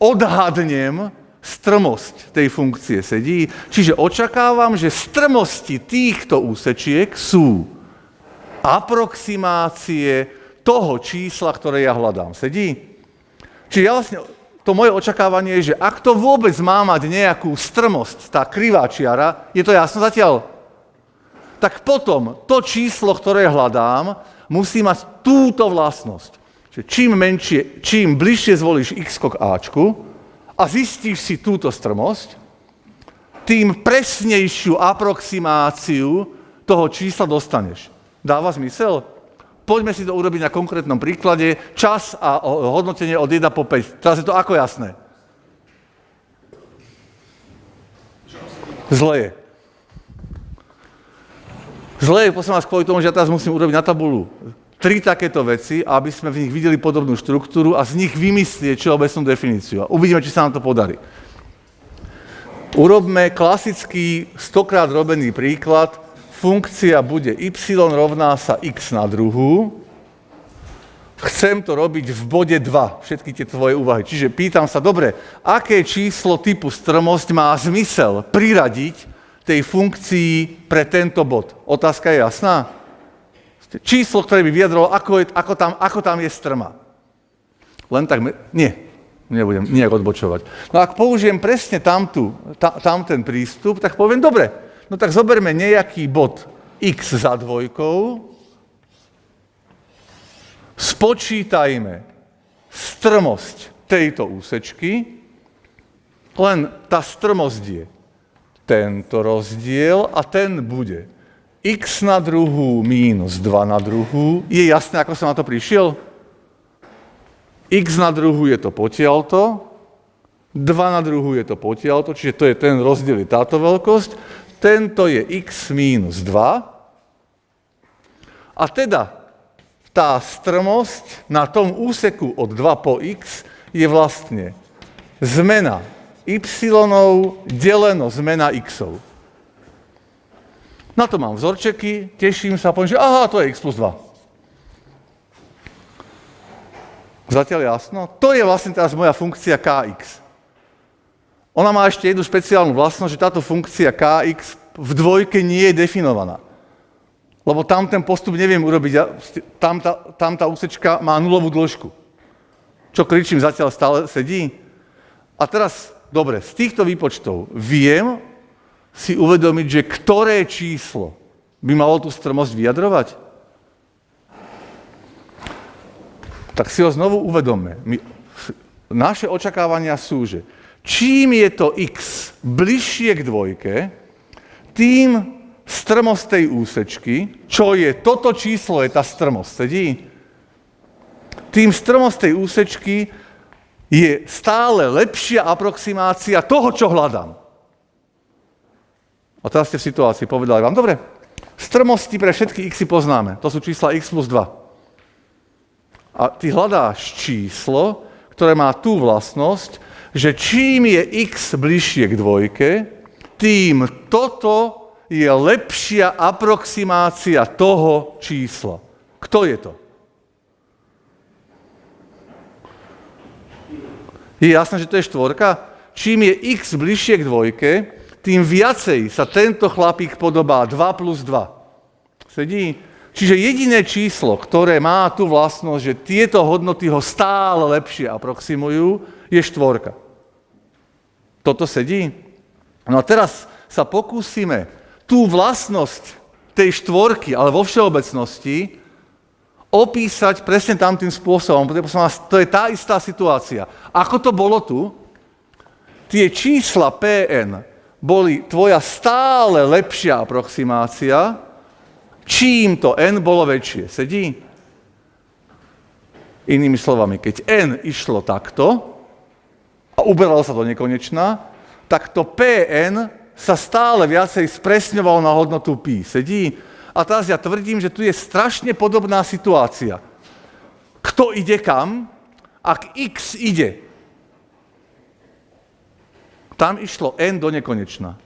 odhadnem strmosť tej funkcie. Sedí? Čiže očakávam, že strmosti týchto úsečiek sú aproximácie toho čísla, ktoré ja hľadám. Sedí? Čiže ja vlastne to moje očakávanie je, že ak to vôbec má mať nejakú strmosť, tá krivá čiara, je to jasno zatiaľ? Tak potom to číslo, ktoré hľadám, musí mať túto vlastnosť. Čiže čím bližšie zvolíš x k áčku a zistíš si túto strmosť, tým presnejšiu aproximáciu toho čísla dostaneš. Dáva zmysel? Poďme si to urobiť na konkrétnom príklade. Čas a hodnotenie od 1 po 5. Teraz je to ako jasné? Zle je. Zle je, prosím vás, kvôli tomu, že ja teraz musím urobiť na tabulu 3 takéto veci, aby sme v nich videli podobnú štruktúru a z nich vymyslieť všeobecnú definíciu. A uvidíme, či sa nám to podarí. Urobme klasický 100-krát robený príklad. Funkcia bude y rovná sa x na druhú. Chcem to robiť v bode 2, všetky tie tvoje úvahy. Čiže pýtam sa, dobre, aké číslo typu strmosť má zmysel priradiť tej funkcii pre tento bod? Otázka je jasná? Číslo, ktoré by vyjadrilo, ako tam je strma. Len tak, nebudem nejak odbočovať. No ak použijem presne tam ten prístup, tak poviem, dobre, no tak zoberme nejaký bod x za dvojkou, spočítajme strmosť tejto úsečky, len tá strmosť je tento rozdiel a ten bude x na druhú mínus 2 na druhú. Je jasné, ako som na to prišiel? X na druhú je to potiaľto, 2 na druhú je to potiaľto, čiže to je ten rozdiel, je táto veľkosť. Tento je x mínus 2. A teda tá strmosť na tom úseku od 2 po x je vlastne zmena y-ov deleno zmena x-ov. Na to mám vzorčeky, teším sa, poviem, že aha, to je x plus 2. Zatiaľ jasno? To je vlastne teraz moja funkcia kx. Ona má ešte jednu špeciálnu vlastnosť, že táto funkcia kx v dvojke nie je definovaná. Lebo tam ten postup neviem urobiť, tam tá úsečka má nulovú dĺžku. Čo kričím, zatiaľ stále sedí? A teraz, dobre, z týchto výpočtov viem si uvedomiť, že ktoré číslo by malo tú strmosť vyjadrovať? Tak si ho znovu uvedomme. Naše očakávania sú, že čím je to x bližšie k dvojke, tým strmosť tej úsečky, čo je toto číslo, je tá strmosť, sedí? Tým strmosť tej úsečky je stále lepšia aproximácia toho, čo hľadám. A teraz ste v situácii, povedali vám, dobre, strmosti pre všetky x poznáme, to sú čísla x plus 2. A ty hľadáš číslo, ktoré má tú vlastnosť, že čím je x bližšie k dvojke, tým toto je lepšia aproximácia toho čísla. Kto je to? Je jasné, že to je štvorka? Čím je x bližšie k dvojke, tým viacej sa tento chlapík podobá 2 plus 2. Sedí? Čiže jediné číslo, ktoré má tú vlastnosť, že tieto hodnoty ho stále lepšie aproximujú, je štvorka. Toto sedí? No a teraz sa pokúsime tú vlastnosť tej štvorky, ale vo všeobecnosti, opísať presne tamtým spôsobom, pretože to je tá istá situácia. Ako to bolo tu? Tie čísla Pn boli tvoja stále lepšia aproximácia, čím to n bolo väčšie. Sedí? Inými slovami, keď n išlo takto a uberalo sa do nekonečna, tak to Pn sa stále viacej spresňovalo na hodnotu pi. Sedí? A teraz ja tvrdím, že tu je strašne podobná situácia. Kto ide kam? Ak x ide, tam išlo n do nekonečna.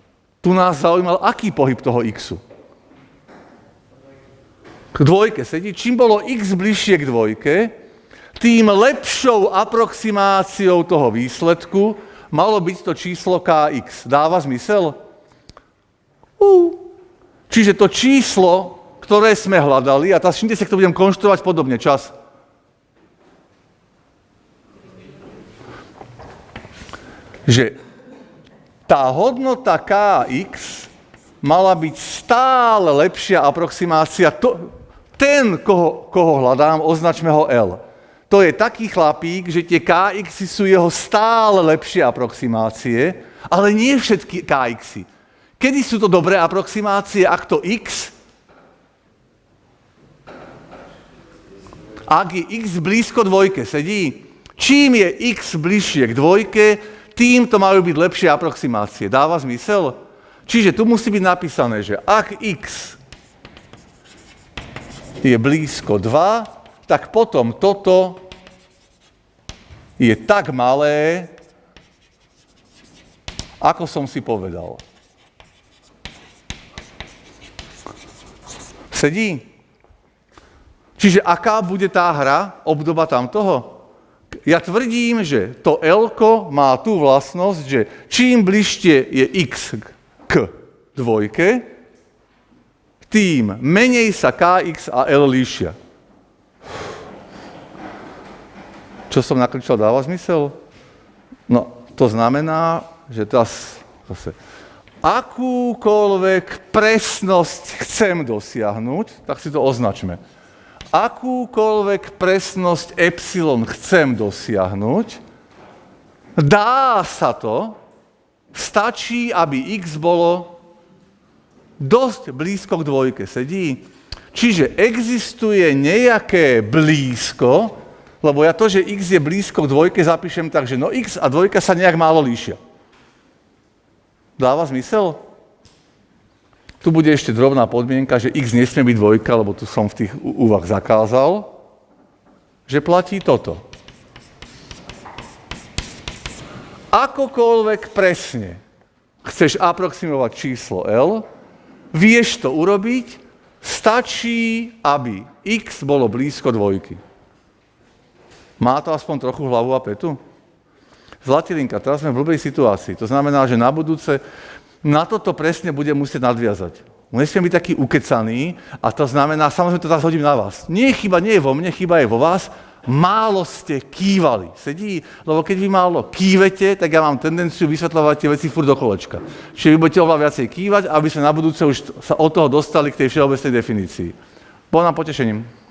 Tu nás zaujímal, aký pohyb toho xu. K dvojke sedí. Čím bolo x bližšie k dvojke, tým lepšou aproximáciou toho výsledku malo byť to číslo kx. Dáva zmysel? Čiže to číslo, ktoré sme hľadali, a teraz všimte sa, to budem konštruovať podobne, čas. Že tá hodnota kx mala byť stále lepšia aproximácia. Ten, koho hľadám, označme ho L. To je taký chlapík, že tie kx sú jeho stále lepšie aproximácie, ale nie všetky kx. Kedy sú to dobré aproximácie, ak to x? Ak je x blízko dvojke, sedí? Čím je x bližšie k dvojke, tým to majú byť lepšie aproximácie. Dáva zmysel? Čiže tu musí byť napísané, že ak x je blízko 2, tak potom toto je tak malé, ako som si povedal. Sedí? Čiže aká bude tá hra, obdoba tamtoho? Ja tvrdím, že to L-ko má tú vlastnosť, že čím bližšie je x k dvojke, tým menej sa kx a L líšia. Čo som nakričal, dáva zmysel? No, to znamená, že teraz zase akúkoľvek presnosť chcem dosiahnuť, tak si to označme. Akúkoľvek presnosť epsilon chcem dosiahnuť, Dá sa to, stačí, aby x bolo dosť blízko k dvojke. Sedí? Čiže existuje nejaké blízko, lebo ja to, že x je blízko k dvojke, zapíšem tak, že no x a dvojka sa nejak málo líšia. Dáva zmysel? Tu bude ešte drobná podmienka, že x nesmie byť dvojka, lebo tu som v tých úvah zakázal, že platí toto. Akokoľvek presne chceš aproximovať číslo L, vieš to urobiť, stačí, aby x bolo blízko dvojky. Má to aspoň trochu hlavu a petu? Zlatilinka, teraz sme v blbej situácii. To znamená, že na budúce na toto presne budem musieť nadviazať. Nesmiem byť taký ukecaný a to znamená, samozrejme to teraz hodím na vás. Nie, chyba nie je vo mne, chyba je vo vás. Málo ste kývali. Sedí? Lebo keď vy málo kývete, tak ja mám tendenciu vysvetľovať tie veci furt do kolečka. Čiže vy budete oveľa viacej kývať, aby sme na budúce už sa od toho dostali k tej všeobecnej definícii. Bolo nám potešením.